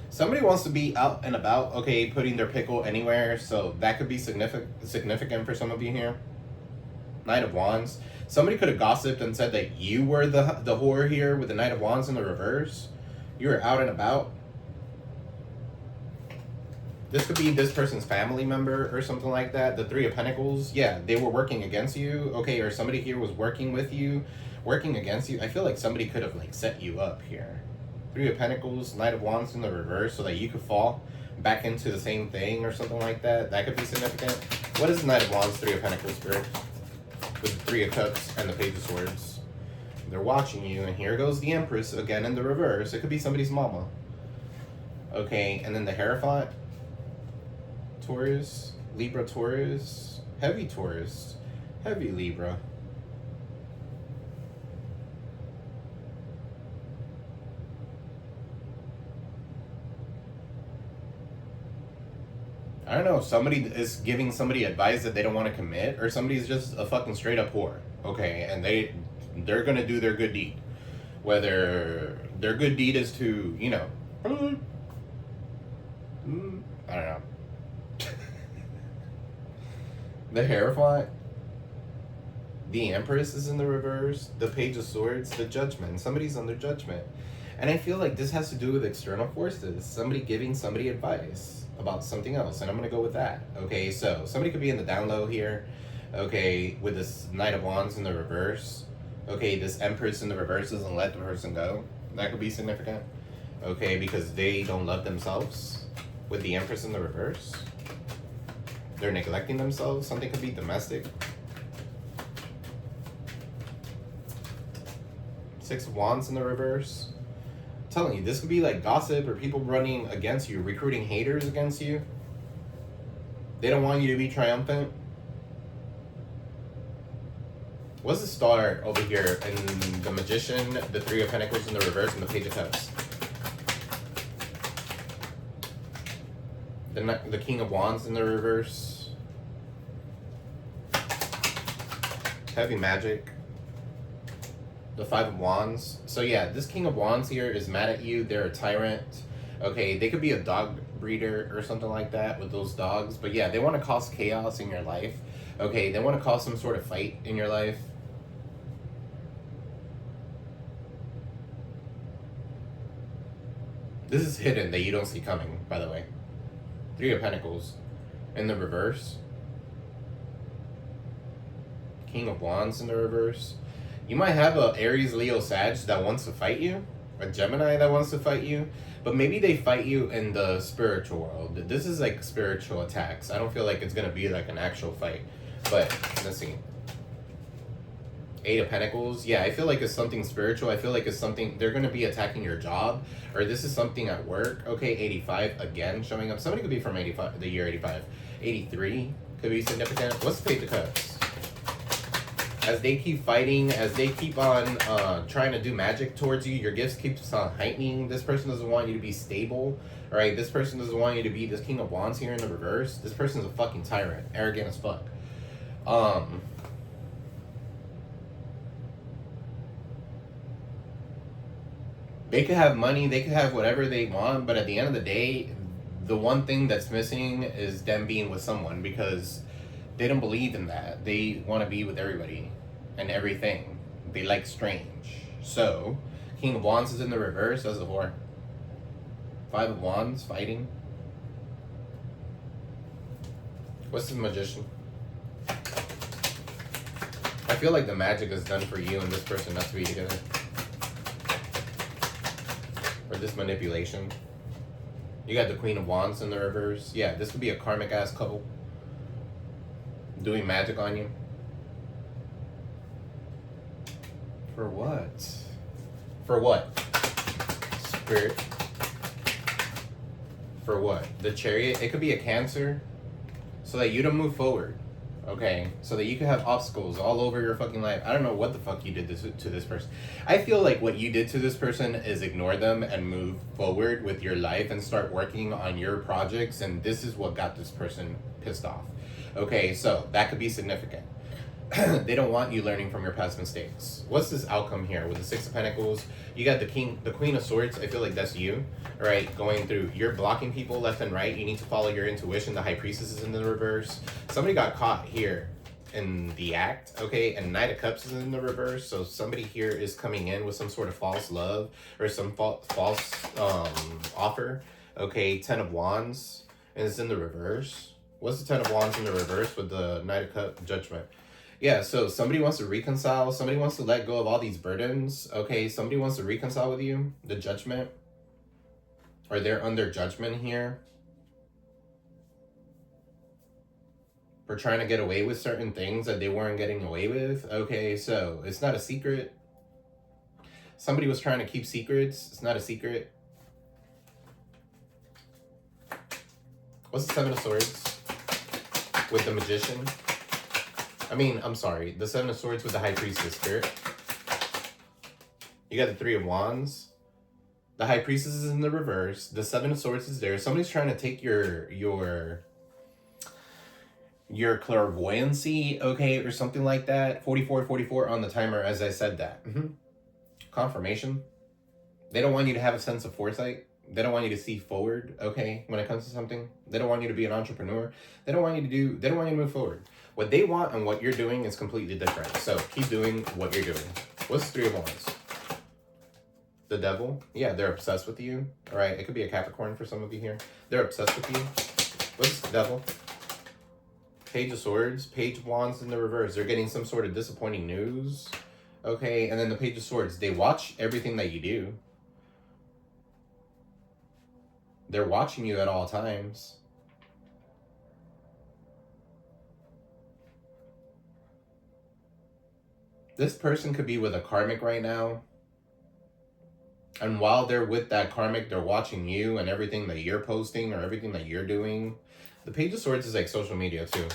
Somebody wants to be out and about, okay, putting their pickle anywhere, so that could be significant for some of you here. Knight of Wands. Somebody could have gossiped and said that you were the whore here with the Knight of Wands in the reverse. You were out and about. This could be this person's family member or something like that. The 3 of Pentacles. Yeah, they were working against you. Okay, or somebody here was working with you, working against you. I feel like somebody could have like set you up here. 3 of Pentacles, Knight of Wands in the reverse so that you could fall back into the same thing or something like that. That could be significant. What is the Knight of Wands, 3 of Pentacles, Spirit? With the 3 of Cups and the Page of Swords. They're watching you, and here goes the Empress again in the reverse. It could be somebody's mama. Okay, and then the Hierophant. Taurus, Libra, Taurus, heavy Taurus, heavy Libra. I don't know, somebody is giving somebody advice that they don't want to commit, or somebody's just a fucking straight up whore. Okay, and they're going to do their good deed. Whether their good deed is to, you know, I don't know. The Hierophant, the Empress is in the reverse, the Page of Swords, the Judgment. Somebody's under judgment. And I feel like this has to do with external forces. Somebody giving somebody advice about something else. And I'm going to go with that. Okay, so somebody could be in the down low here. Okay, with this Knight of Wands in the reverse. Okay, this Empress in the reverse doesn't let the person go. That could be significant. Okay, because they don't love themselves. With the Empress in the reverse. They're neglecting themselves. Something could be domestic. Six of Wands in the reverse. I'm telling you, this could be like gossip or people running against you, recruiting haters against you. They don't want you to be triumphant. What's the star over here? And the Magician, the Three of Pentacles in the reverse, and the Page of Cups. The King of Wands in the reverse. Heavy Magic. The Five of Wands. So yeah, this King of Wands here is mad at you. They're a tyrant. Okay, they could be a dog breeder or something like that with those dogs. But yeah, they want to cause chaos in your life. Okay, they want to cause some sort of fight in your life. This is hidden that you don't see coming, by the way. Three of Pentacles in the reverse. King of Wands in the reverse. You might have a Aries, Leo, Sag that wants to fight you. A Gemini that wants to fight you. But maybe they fight you in the spiritual world. This is like spiritual attacks. I don't feel like it's going to be like an actual fight. But let's see. Eight of Pentacles. Yeah, I feel like it's something spiritual. I feel like it's something, they're going to be attacking your job. Or this is something at work. Okay, 85 again showing up. Somebody could be from 85, the year 85. 83 could be significant. What's the Page of Cups? As they keep fighting, as they keep on trying to do magic towards you, your gifts keeps on heightening. This person doesn't want you to be stable. All right, this person doesn't want you to be this King of Wands here in the reverse. This person's a fucking tyrant. Arrogant as fuck. They could have money, they could have whatever they want, but at the end of the day, the one thing that's missing is them being with someone, because they don't believe in that. They want to be with everybody and everything. They like strange. So, King of Wands is in the reverse as a whore. Five of Wands, fighting. What's the Magician? I feel like the magic is done for you and this person not to be together. Or this manipulation. You got the Queen of Wands in the reverse. Yeah, this could be a karmic ass couple doing magic on you. For what? For what? Spirit. For what? The Chariot. It could be a Cancer. So that you don't move forward. Okay? So that you can have obstacles all over your fucking life. I don't know what the fuck you did to this person. I feel like what you did to this person is ignore them and move forward with your life and start working on your projects. And this is what got this person pissed off. Okay, so that could be significant. They don't want you learning from your past mistakes. What's this outcome here with the Six of Pentacles? You got the Queen of Swords. I feel like that's you, all right? Going through, you're blocking people left and right. You need to follow your intuition. The High Priestess is in the reverse. Somebody got caught here in the act, okay? And Knight of Cups is in the reverse. So somebody here is coming in with some sort of false love or some false offer, okay? Ten of Wands, and it's in the reverse. What's the Ten of Wands in the reverse with the Knight of Cups? Judgment. Yeah, so somebody wants to reconcile. Somebody wants to let go of all these burdens. Okay, somebody wants to reconcile with you. The Judgment. Or they're under judgment here. For trying to get away with certain things that they weren't getting away with. Okay, so it's not a secret. Somebody was trying to keep secrets. It's not a secret. What's the Seven of Swords? With the Magician. I'm sorry. The Seven of Swords with the High Priestess, Spirit. You got the Three of Wands. The High Priestess is in the reverse. The Seven of Swords is there. Somebody's trying to take your your clairvoyancy, okay, or something like that. 44 on the timer as I said that. Confirmation. They don't want you to have a sense of foresight. They don't want you to see forward, okay, when it comes to something. They don't want you to be an entrepreneur. They don't want you to move forward. What they want and what you're doing is completely different. So keep doing what you're doing. What's the 3 of Wands? The Devil. Yeah, they're obsessed with you. All right, it could be a Capricorn for some of you here. They're obsessed with you. What's the Devil? Page of Swords, Page of Wands in the reverse. They're getting some sort of disappointing news. Okay, and then the Page of Swords. They watch everything that you do. They're watching you at all times. This person could be with a karmic right now. And while they're with that karmic, they're watching you and everything that you're posting or everything that you're doing. The Page of Swords is like social media too.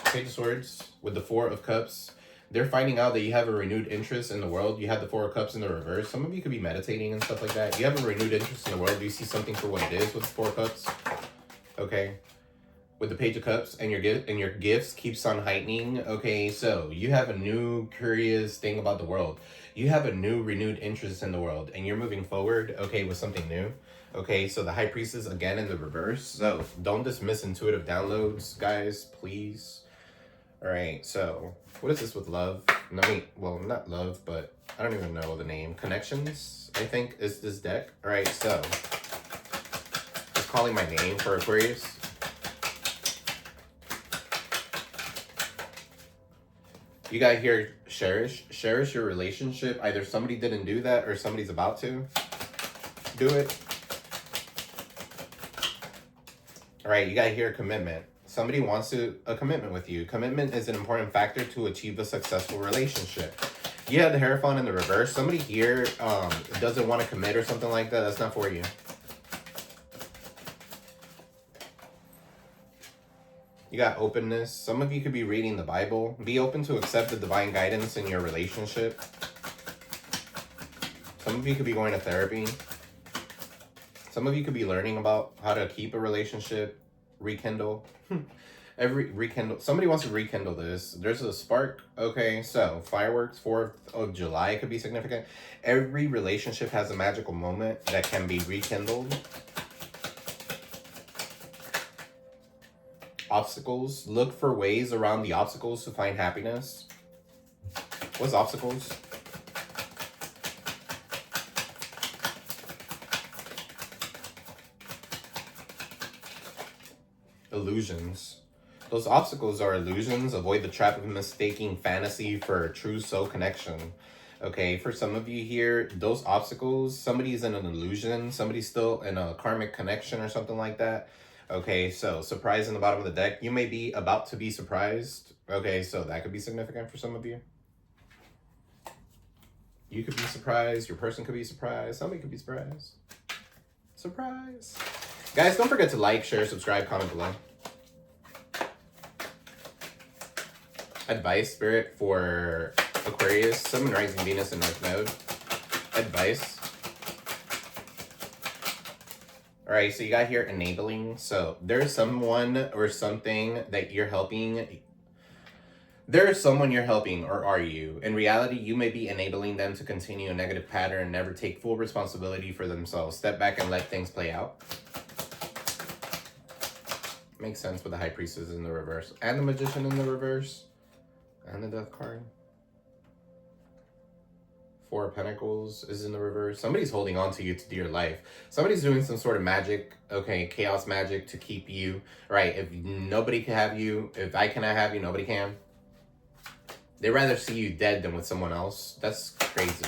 Page of Swords with the 4 of Cups. They're finding out that you have a renewed interest in the world. You have the 4 of Cups in the reverse. Some of you could be meditating and stuff like that. You have a renewed interest in the world. You see something for what it is with the 4 of Cups. Okay. With the Page of Cups and your gifts keeps on heightening. Okay, so you have a new curious thing about the world. You have a new renewed interest in the world and you're moving forward, okay, with something new. Okay, so the High Priestess again in the reverse. So don't dismiss intuitive downloads, guys, please. All right, so what is this with love? No, well, not love, but I don't even know the name. Connections, I think, is this deck. All right, so just calling my name for Aquarius. You got here, cherish your relationship. Either somebody didn't do that or somebody's about to do it. All right, you got here, commitment. Somebody wants a commitment with you. Commitment is an important factor to achieve a successful relationship. You have the Hierophant in the reverse. Somebody here doesn't want to commit or something like that. That's not for you. You got openness. Some of you could be reading the Bible. Be open to accept the divine guidance in your relationship. Some of you could be going to therapy. Some of you could be learning about how to keep a relationship, rekindle. Somebody wants to rekindle this. There's a spark. Okay, so fireworks, 4th of July could be significant. Every relationship has a magical moment that can be rekindled. Obstacles. Look for ways around the obstacles to find happiness. What's obstacles? Illusions. Those obstacles are illusions. Avoid the trap of mistaking fantasy for a true soul connection. Okay, for some of you here, those obstacles, somebody's in an illusion. Somebody's still in a karmic connection or something like that. Okay, so surprise in the bottom of the deck. You may be about to be surprised. Okay, so that could be significant for some of you. You could be surprised. Your person could be surprised. Somebody could be surprised. Surprise. Guys, don't forget to like, share, subscribe, comment below. Advice, Spirit, for Aquarius, Sun, Moon, Rising, Venus, and North Node. Advice. All right, so you got here enabling. So there's someone or something that you're helping. There's someone you're helping, or are you? In reality, you may be enabling them to continue a negative pattern and never take full responsibility for themselves. Step back and let things play out. Makes sense with the High Priestess in the reverse. And the Magician in the reverse. And the Death card. 4 of Pentacles is in the reverse. Somebody's holding on to you to dear life. Somebody's doing some sort of magic, okay, chaos magic to keep you, right? If nobody can have you, if I cannot have you, nobody can. They'd rather see you dead than with someone else. That's crazy.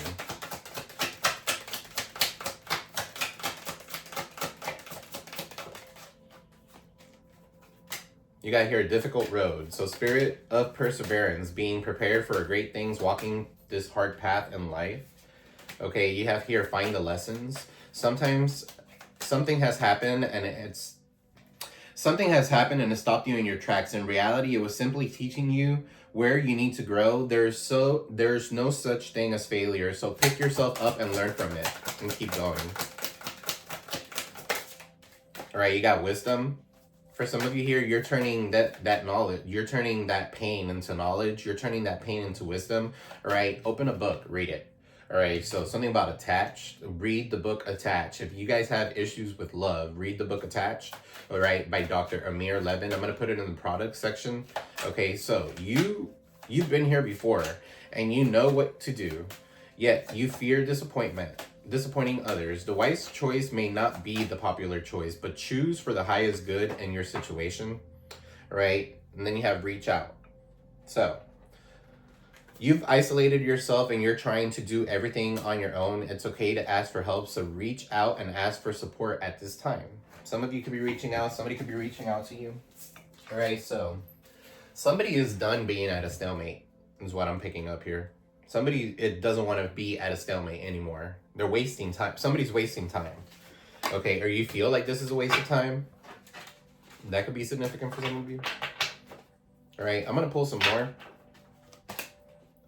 You got here a difficult road. So Spirit of Perseverance, being prepared for great things, walking this hard path in life. Okay, you have here find the lessons. Sometimes something has happened and it stopped you in your tracks. In reality, it was simply teaching you where you need to grow. There's no such thing as failure. So pick yourself up and learn from it and keep going. All right, you got wisdom. For some of you here, you're turning that knowledge, you're turning that pain into knowledge, you're turning that pain into wisdom. All right, open a book, read it. All right, so something about Attached, read the book Attached. If you guys have issues with love, read the book Attached, all right, by Dr. Amir Levin. I'm going to put it in the product section. Okay, so you've been here before and you know what to do, yet you fear disappointing others. The wise choice may not be the popular choice, but choose for the highest good in your situation, right? And then you have reach out. So you've isolated yourself and you're trying to do everything on your own. It's okay to ask for help. So reach out and ask for support at this time. Some of you could be reaching out. Somebody could be reaching out to you. All right, so somebody is done being at a stalemate is what I'm picking up here. Somebody, it doesn't want to be at a stalemate anymore. They're wasting time. Somebody's wasting time. Okay, or you feel like this is a waste of time. That could be significant for some of you. All right, I'm going to pull some more.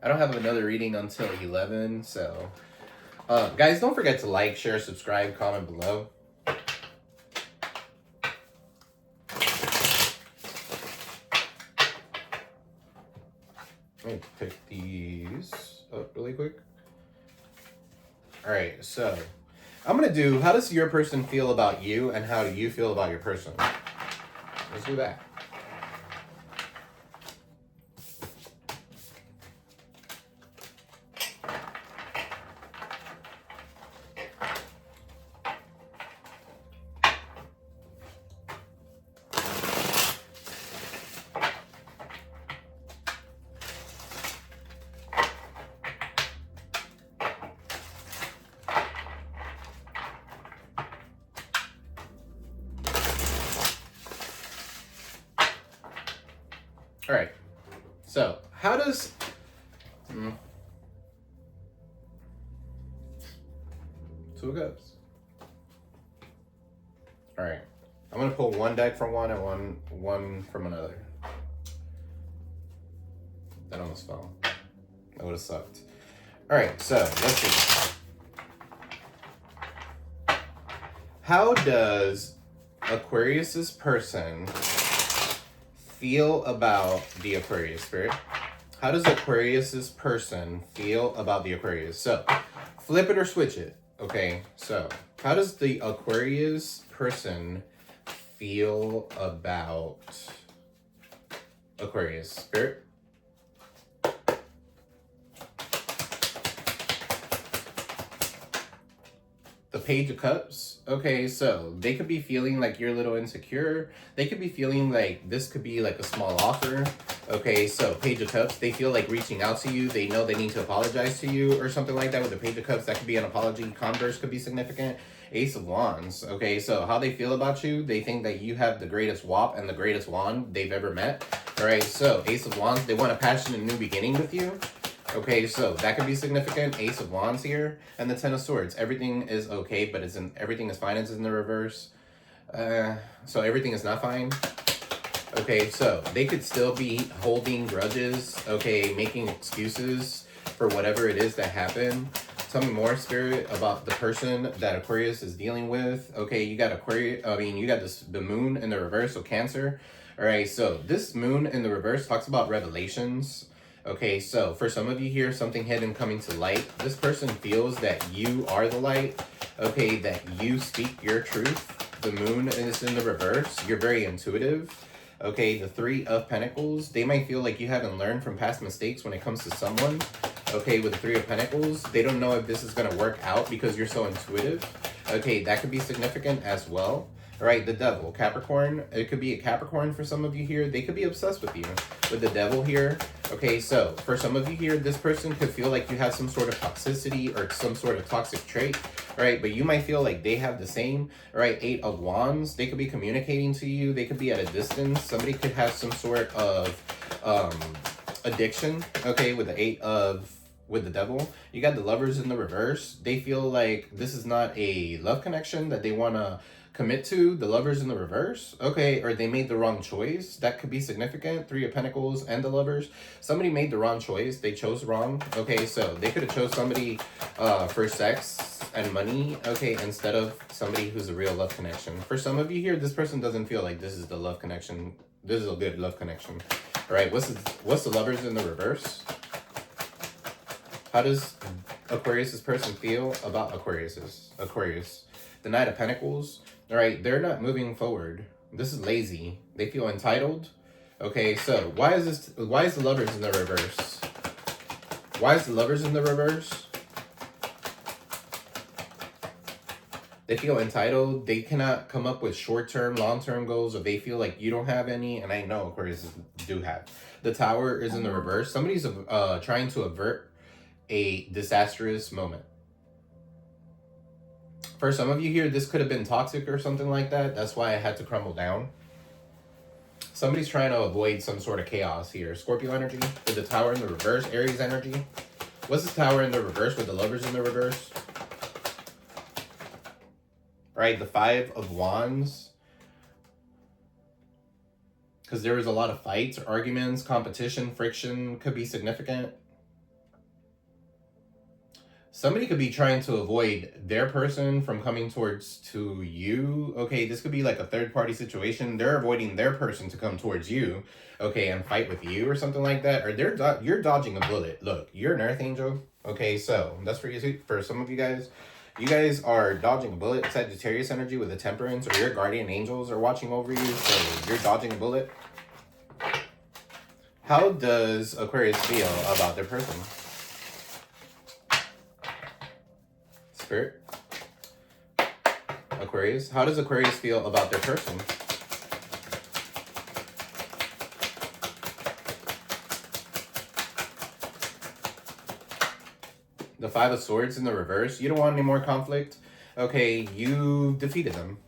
I don't have another reading until 11, so... guys, don't forget to like, share, subscribe, comment below. Let me pick these up really quick. All right, so I'm going to do, how does your person feel about you and how do you feel about your person? Let's do that. All right, so how does... Two of Cups. All right, I'm going to pull one deck from one and one from another. That almost fell. That would have sucked. All right, so let's see. How does Aquarius's person feel about the Aquarius spirit? How does Aquarius's person feel about the Aquarius? So flip it or switch it. Okay, so how does the Aquarius person feel about Aquarius spirit? The Page of Cups. Okay, so they could be feeling like you're a little insecure. They could be feeling like this could be like a small offer. Okay, so Page of Cups, they feel like reaching out to you. They know they need to apologize to you or something like that with the Page of Cups. That could be an apology. Converse could be significant. Ace of Wands. Okay, so how they feel about you, they think that you have the greatest wop and the greatest wand they've ever met. All right, so Ace of Wands, they want a passionate new beginning with you. Okay, so that could be significant. Ace of Wands here. And the Ten of Swords. Everything is okay, but everything is fine. It's in the reverse. So everything is not fine. Okay, so they could still be holding grudges. Okay, making excuses for whatever it is that happened. Tell me more, Spirit, about the person that Aquarius is dealing with. Okay, you got Aquarius. I mean, you got the moon in the reverse, so Cancer. All right, so this moon in the reverse talks about revelations. Okay, so for some of you here, something hidden coming to light. This person feels that you are the light. Okay, that you speak your truth. The moon is in the reverse. You're very intuitive. Okay, the Three of Pentacles. They might feel like you haven't learned from past mistakes when it comes to someone. Okay, with the Three of Pentacles. They don't know if this is going to work out because you're so intuitive. Okay, that could be significant as well. All right, the Devil, Capricorn. It could be a Capricorn for some of you here. They could be obsessed with you. With the Devil here. Okay, so for some of you here, this person could feel like you have some sort of toxicity or some sort of toxic trait. All right, but you might feel like they have the same. All right, Eight of Wands. They could be communicating to you. They could be at a distance. Somebody could have some sort of addiction. Okay, with the Devil. You got the Lovers in the reverse. They feel like this is not a love connection that they want to commit to, the Lovers in the reverse, okay, or they made the wrong choice. That could be significant. Three of Pentacles and the Lovers. Somebody made the wrong choice. They chose wrong, okay, so they could have chose somebody for sex and money, okay, instead of somebody who's a real love connection. For some of you here, this person doesn't feel like this is the love connection. This is a good love connection. All right, what's the Lovers in the reverse? How does Aquarius's person feel about Aquarius? The Knight of Pentacles. All right, they're not moving forward. This is lazy. They feel entitled. Okay, so why is the Lovers in the reverse? Why is the Lovers in the reverse? They feel entitled. They cannot come up with short-term, long-term goals, or they feel like you don't have any, and I know Aquarius do have. The Tower is in the reverse. Somebody's trying to avert a disastrous moment. For some of you here, this could have been toxic or something like that. That's why I had to crumble down. Somebody's trying to avoid some sort of chaos here. Scorpio energy with the Tower in the reverse. Aries energy. What's the Tower in the reverse with the Lovers in the reverse? Right, the Five of Wands. Because there was a lot of fights, arguments, competition, friction could be significant. Somebody could be trying to avoid their person from coming to you. Okay, this could be like a third-party situation. They're avoiding their person to come towards you, okay, and fight with you or something like that. Or you're dodging a bullet. Look, you're an Earth Angel. Okay, so that's for you. For some of you guys, you guys are dodging a bullet. Sagittarius energy with a Temperance, or your guardian angels are watching over you, so you're dodging a bullet. How does Aquarius feel about their person? Spirit? Aquarius? How does Aquarius feel about their person? The Five of Swords in the reverse. You don't want any more conflict. Okay, you defeated them.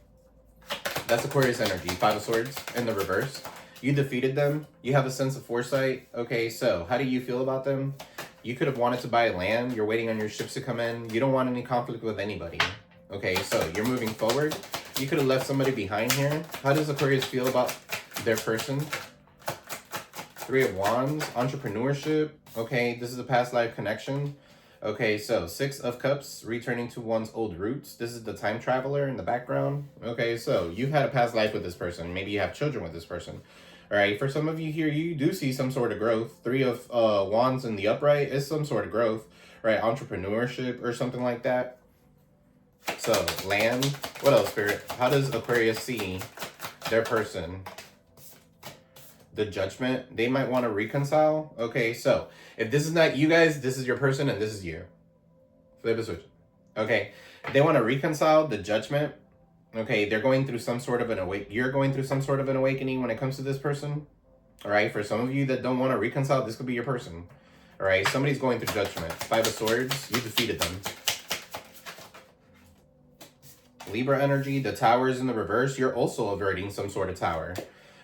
That's Aquarius energy. Five of Swords in the reverse. You defeated them. You have a sense of foresight. Okay, so how do you feel about them? You could have wanted to buy land. You're waiting on your ships to come in. You don't want any conflict with anybody. Okay, so you're moving forward. You could have left somebody behind here. How does Aquarius feel about their person? Three of Wands. Entrepreneurship. Okay, this is a past life connection. Okay, so Six of Cups, returning to one's old roots. This is the time traveler in the background. Okay, so you've had a past life with this person. Maybe you have children with this person. All right, for some of you here, you do see some sort of growth. Three of Wands in the upright is some sort of growth, right? Entrepreneurship or something like that. So, land. What else, Spirit? How does Aquarius see their person? The Judgment. They might want to reconcile. Okay, so if this is not you guys, this is your person and this is you. Flip a switch. Okay, they want to reconcile. The Judgment. Okay, they're going through some sort of an you're going through some sort of an awakening when it comes to this person. All right, for some of you that don't want to reconcile, this could be your person. All right, somebody's going through Judgment. Five of Swords, you defeated them. Libra energy, the Tower's in the reverse. You're also averting some sort of tower.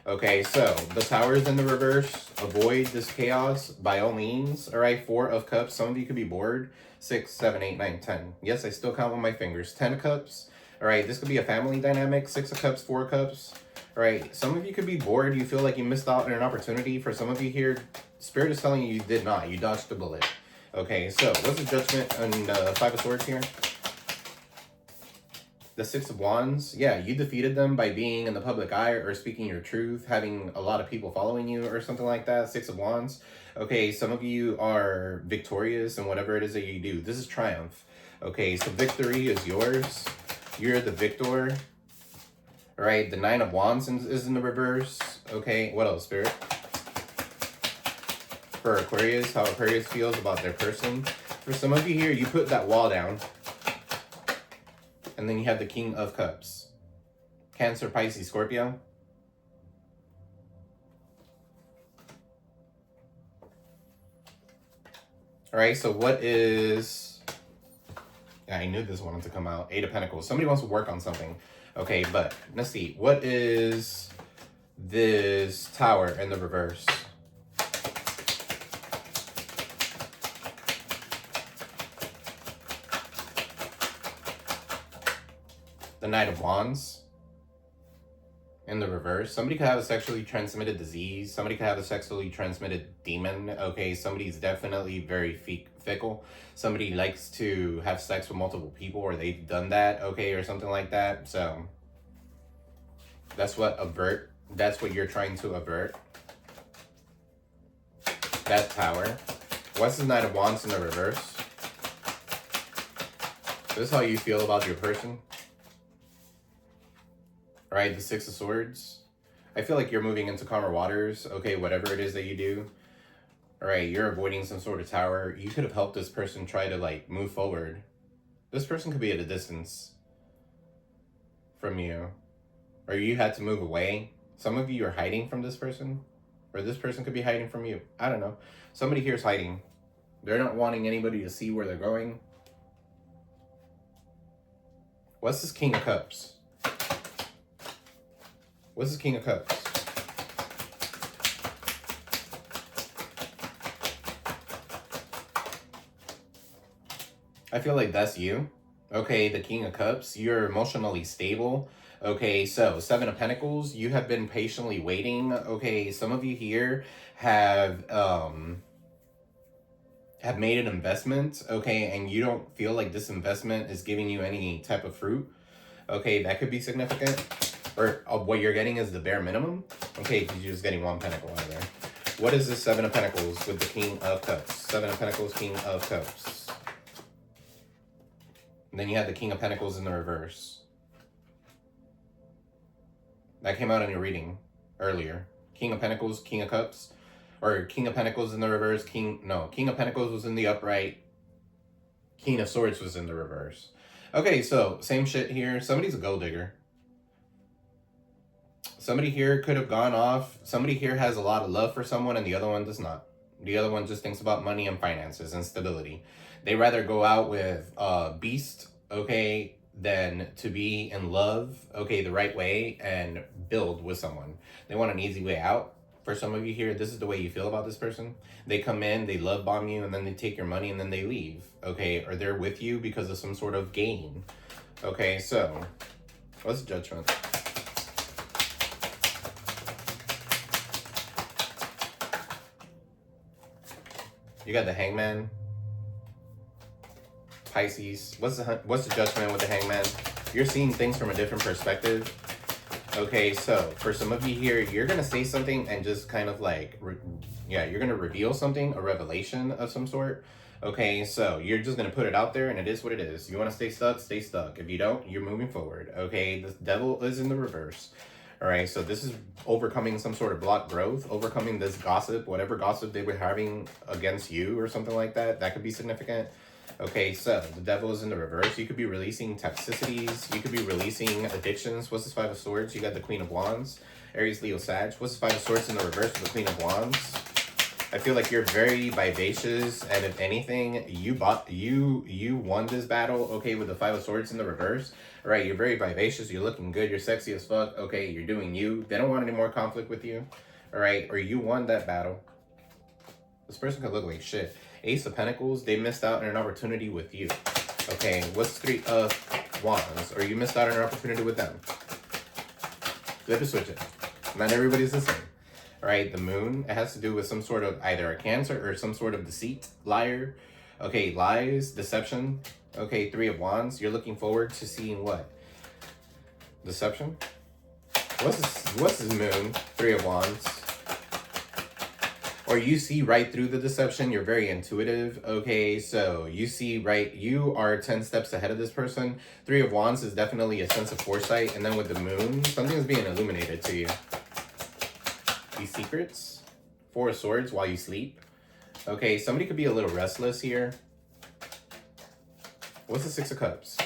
Okay, so the Tower's in the reverse. Avoid this chaos by all means. All right, Four of Cups. Some of you could be bored. 6, 7, 8, 9, 10. Yes, I still count on my fingers. 10 of Cups. All right, this could be a family dynamic. 6 of Cups, 4 of Cups. All right, some of you could be bored. You feel like you missed out on an opportunity. For some of you here, Spirit is telling you you did not. You dodged the bullet. Okay, so what's the Judgment on Five of Swords here? The Six of Wands. Yeah, you defeated them by being in the public eye or speaking your truth, having a lot of people following you or something like that. Six of Wands. Okay, some of you are victorious in whatever it is that you do. This is triumph. Okay, so victory is yours. You're the victor. All right, the Nine of Wands is in the reverse. Okay, what else, Spirit? For Aquarius, how Aquarius feels about their person. For some of you here, you put that wall down. And then you have the King of Cups. Cancer, Pisces, Scorpio. All right, so what is... Yeah, I knew this wanted to come out. Eight of Pentacles. Somebody wants to work on something. Okay, but let's see. What is this Tower in the reverse? The Knight of Wands. in the reverse. Somebody could have a sexually transmitted disease. Somebody could have a sexually transmitted demon. Okay, somebody's definitely very fickle. Somebody likes to have sex with multiple people, or they've done that, okay, or something like that. So that's what you're trying to avert. That Tower. What's the Knight of Wands in the reverse? This is how you feel about your person. Right, the Six of Swords. I feel like you're moving into calmer waters. Okay, whatever it is that you do. All right, you're avoiding some sort of tower. You could have helped this person try to like move forward. This person could be at a distance from you. Or you had to move away. Some of you are hiding from this person. Or this person could be hiding from you. I don't know. Somebody here is hiding. They're not wanting anybody to see where they're going. What's this King of Cups? What's this King of Cups? I feel like that's you. Okay, the King of Cups. You're emotionally stable. Okay, so Seven of Pentacles. You have been patiently waiting. Okay, some of you here have made an investment. Okay, and you don't feel like this investment is giving you any type of fruit. Okay, that could be significant. Or what you're getting is the bare minimum. Okay, because you're just getting one pentacle out of there. What is this Seven of Pentacles with the King of Cups? Seven of Pentacles, King of Cups. And then you have the King of Pentacles in the reverse. That came out in your reading earlier. King of Pentacles, King of Cups. Or King of Pentacles in the reverse. King of Pentacles was in the upright. King of Swords was in the reverse. Okay, so same shit here. Somebody's a gold digger. Somebody here could have gone off. Somebody here has a lot of love for someone and the other one does not. The other one just thinks about money and finances and stability. They rather go out with a beast, okay, than to be in love, okay, the right way and build with someone. They want an easy way out. For some of you here, this is the way you feel about this person. They come in, they love bomb you, and then they take your money and then they leave, okay? Or they're with you because of some sort of gain. Okay, so what's Judgment? You got the Hangman, Pisces. What's the Judgment with the Hangman? You're seeing things from a different perspective. Okay, so for some of you here, you're gonna say something and just kind of like, you're gonna reveal something, a revelation of some sort. Okay, so you're just gonna put it out there and it is what it is. You wanna stay stuck, stay stuck. If you don't, you're moving forward. Okay, the Devil is in the reverse. All right, so this is overcoming some sort of block growth, overcoming this gossip, whatever gossip they were having against you or something like that. That could be significant. Okay, so the Devil is in the reverse. You could be releasing toxicities. You could be releasing addictions. What's this Five of Swords? You got the Queen of Wands. Aries, Leo, Sag. What's this Five of Swords in the reverse with the Queen of Wands? I feel like you're very vivacious, and if anything, you won this battle, okay, with the Five of Swords in the reverse. All right, you're very vivacious, you're looking good, you're sexy as fuck, okay, you're doing you. They don't want any more conflict with you, all right, or you won that battle. This person could look like shit. Ace of Pentacles, they missed out on an opportunity with you. Okay, what's Three of Wands? Or you missed out on an opportunity with them. Flip and switch it. Not everybody's the same. All right, the Moon, it has to do with some sort of either a Cancer or some sort of deceit, liar. Okay, lies, deception. Okay, Three of Wands, you're looking forward to seeing what? Deception? What's this Moon? Three of Wands. Or you see right through the deception. You're very intuitive. Okay, so you see right, you are 10 steps ahead of this person. Three of Wands is definitely a sense of foresight. And then with the Moon, something is being illuminated to you. These secrets. Four of Swords while you sleep. Okay, somebody could be a little restless here. What's the Six of Cups?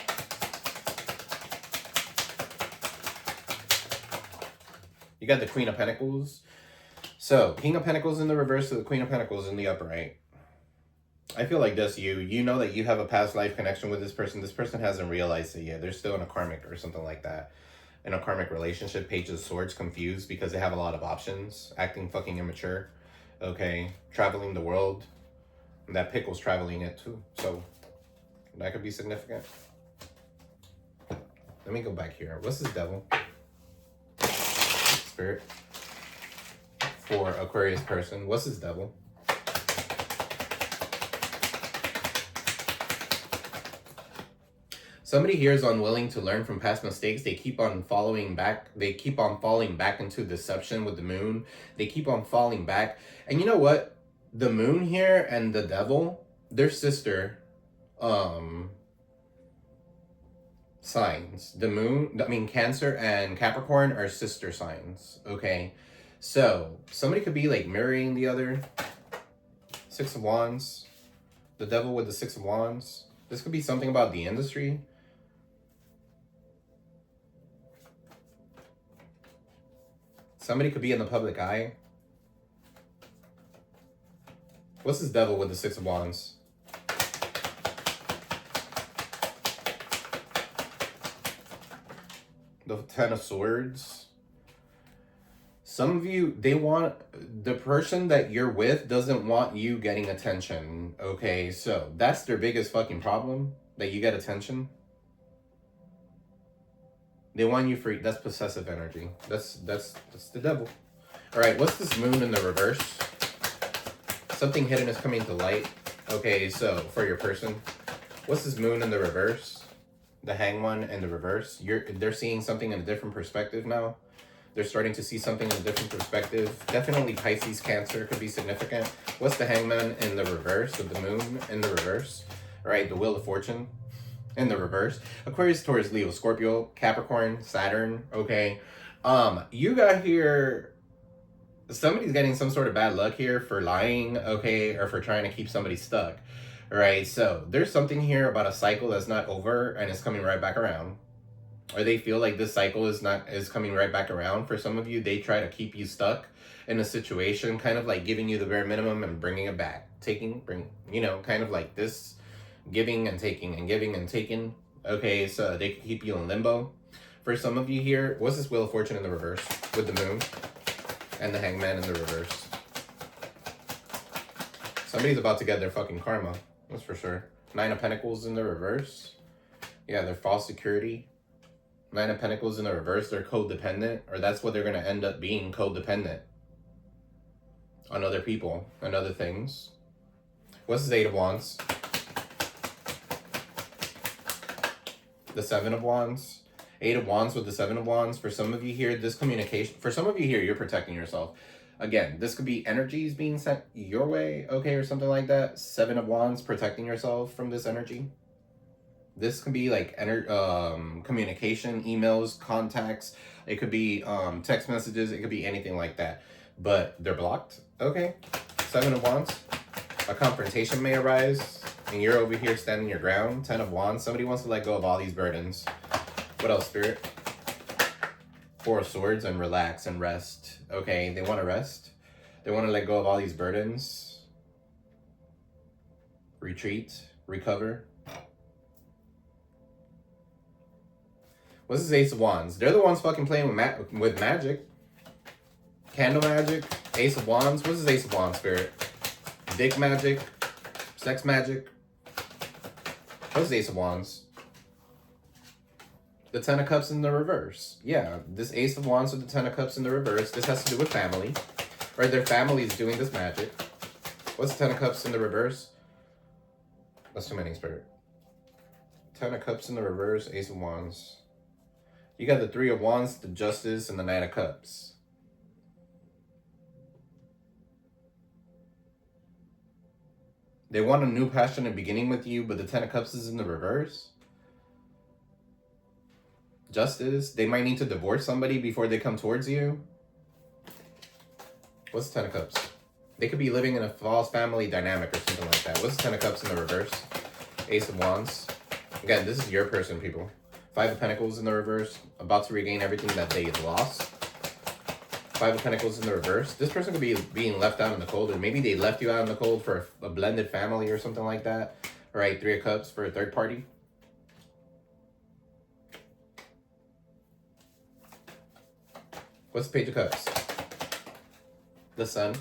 You got the Queen of Pentacles. So, King of Pentacles in the reverse to the Queen of Pentacles in the upright. I feel like that's you. You know that you have a past life connection with this person. This person hasn't realized it yet. They're still in a karmic or something like that. In a karmic relationship. Page of Swords, confused because they have a lot of options. Acting fucking immature. Okay. Traveling the world. And that Pickle's traveling it too. So, that could be significant. Let me go back here. What's this Devil? Spirit? For Aquarius person. What's his devil? Somebody here is unwilling to learn from past mistakes. They keep on falling back. They keep on falling back into deception with the moon. They keep on falling back. And you know what? The moon here and the devil, they're sister signs. The moon, I mean, Cancer and Capricorn are sister signs, okay? So, somebody could be like mirroring the other. Six of Wands. The devil with the Six of Wands. This could be something about the industry. Somebody could be in the public eye. What's this devil with the Six of Wands? The Ten of Swords. Some of you, they want, the person that you're with doesn't want you getting attention. Okay, so that's their biggest fucking problem, that you get attention. They want you for, that's possessive energy. That's the devil. All right, what's this moon in the reverse? Something hidden is coming to light. Okay, so for your person, what's this moon in the reverse? The Hanged One in the reverse. They're seeing something in a different perspective now. They're starting to see something in a different perspective. Definitely Pisces, Cancer could be significant. What's the Hangman in the reverse with the moon in the reverse? All right, the Wheel of Fortune in the reverse. Aquarius, Taurus, Leo, Scorpio, Capricorn, Saturn. Okay. You got here, somebody's getting some sort of bad luck here for lying, okay, or for trying to keep somebody stuck. All right, so there's something here about a cycle that's not over and it's coming right back around. Or they feel like this cycle is coming right back around. For some of you, they try to keep you stuck in a situation, kind of like giving you the bare minimum and bringing it back. Kind of like this, giving and taking and giving and taking. Okay, so they can keep you in limbo. For some of you here, what's this Wheel of Fortune in the reverse with the moon and the Hangman in the reverse? Somebody's about to get their fucking karma, that's for sure. Nine of Pentacles in the reverse. Yeah, they're false security. Nine of Pentacles in the reverse, they're codependent, or that's what they're going to end up being, codependent on other people and other things. What's this Eight of Wands? The Seven of Wands. Eight of Wands with the Seven of Wands. For some of you here, this communication, for some of you here, you're protecting yourself. Again, this could be energies being sent your way, okay, or something like that. Seven of Wands, protecting yourself from this energy. This can be like communication, emails, contacts. It could be text messages. It could be anything like that. But they're blocked. Okay. Seven of Wands. A confrontation may arise. And you're over here standing your ground. Ten of Wands. Somebody wants to let go of all these burdens. What else, Spirit? Four of Swords and relax and rest. Okay. They want to rest. They want to let go of all these burdens. Retreat. Recover. What's this Ace of Wands? They're the ones fucking playing with magic. Candle magic. Ace of Wands. What's this Ace of Wands, Spirit? Dick magic. Sex magic. What's this Ace of Wands? The Ten of Cups in the reverse. Yeah, this Ace of Wands with the Ten of Cups in the reverse. This has to do with family. Right, their family is doing this magic. What's the Ten of Cups in the reverse? That's too many, Spirit. Ten of Cups in the reverse. Ace of Wands. You got the Three of Wands, the Justice, and the Knight of Cups. They want a new passionate beginning with you, but the Ten of Cups is in the reverse. Justice. They might need to divorce somebody before they come towards you. What's the Ten of Cups? They could be living in a false family dynamic or something like that. What's the Ten of Cups in the reverse? Ace of Wands. Again, this is your person, people. Five of Pentacles in the reverse, about to regain everything that they lost. Five of Pentacles in the reverse. This person could be being left out in the cold, or maybe they left you out in the cold for a blended family or something like that. All right, Three of Cups for a third party. What's the Page of Cups? The Sun.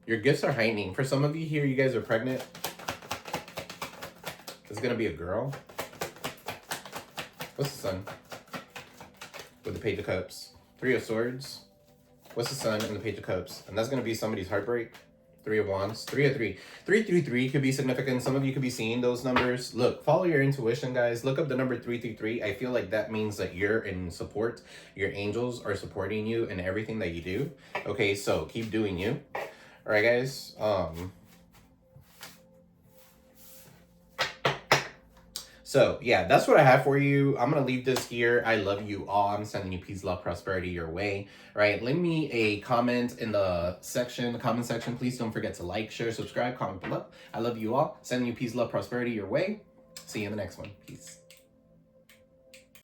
Your gifts are heightening. For some of you here, you guys are pregnant. It's going to be a girl. What's the Sun? With the Page of Cups. Three of Swords. What's the Sun and the Page of Cups? And that's going to be somebody's heartbreak. 3 of Wands. 3 of 3. 333 could be significant. Some of you could be seeing those numbers. Look, follow your intuition, guys. Look up the number 333. I feel like that means that you're in support. Your angels are supporting you in everything that you do. Okay, so keep doing you. All right, guys. So, yeah, that's what I have for you. I'm going to leave this here. I love you all. I'm sending you peace, love, prosperity your way. Right? Leave me a comment in the comment section. Please don't forget to like, share, subscribe, comment below. I love you all. Sending you peace, love, prosperity your way. See you in the next one. Peace.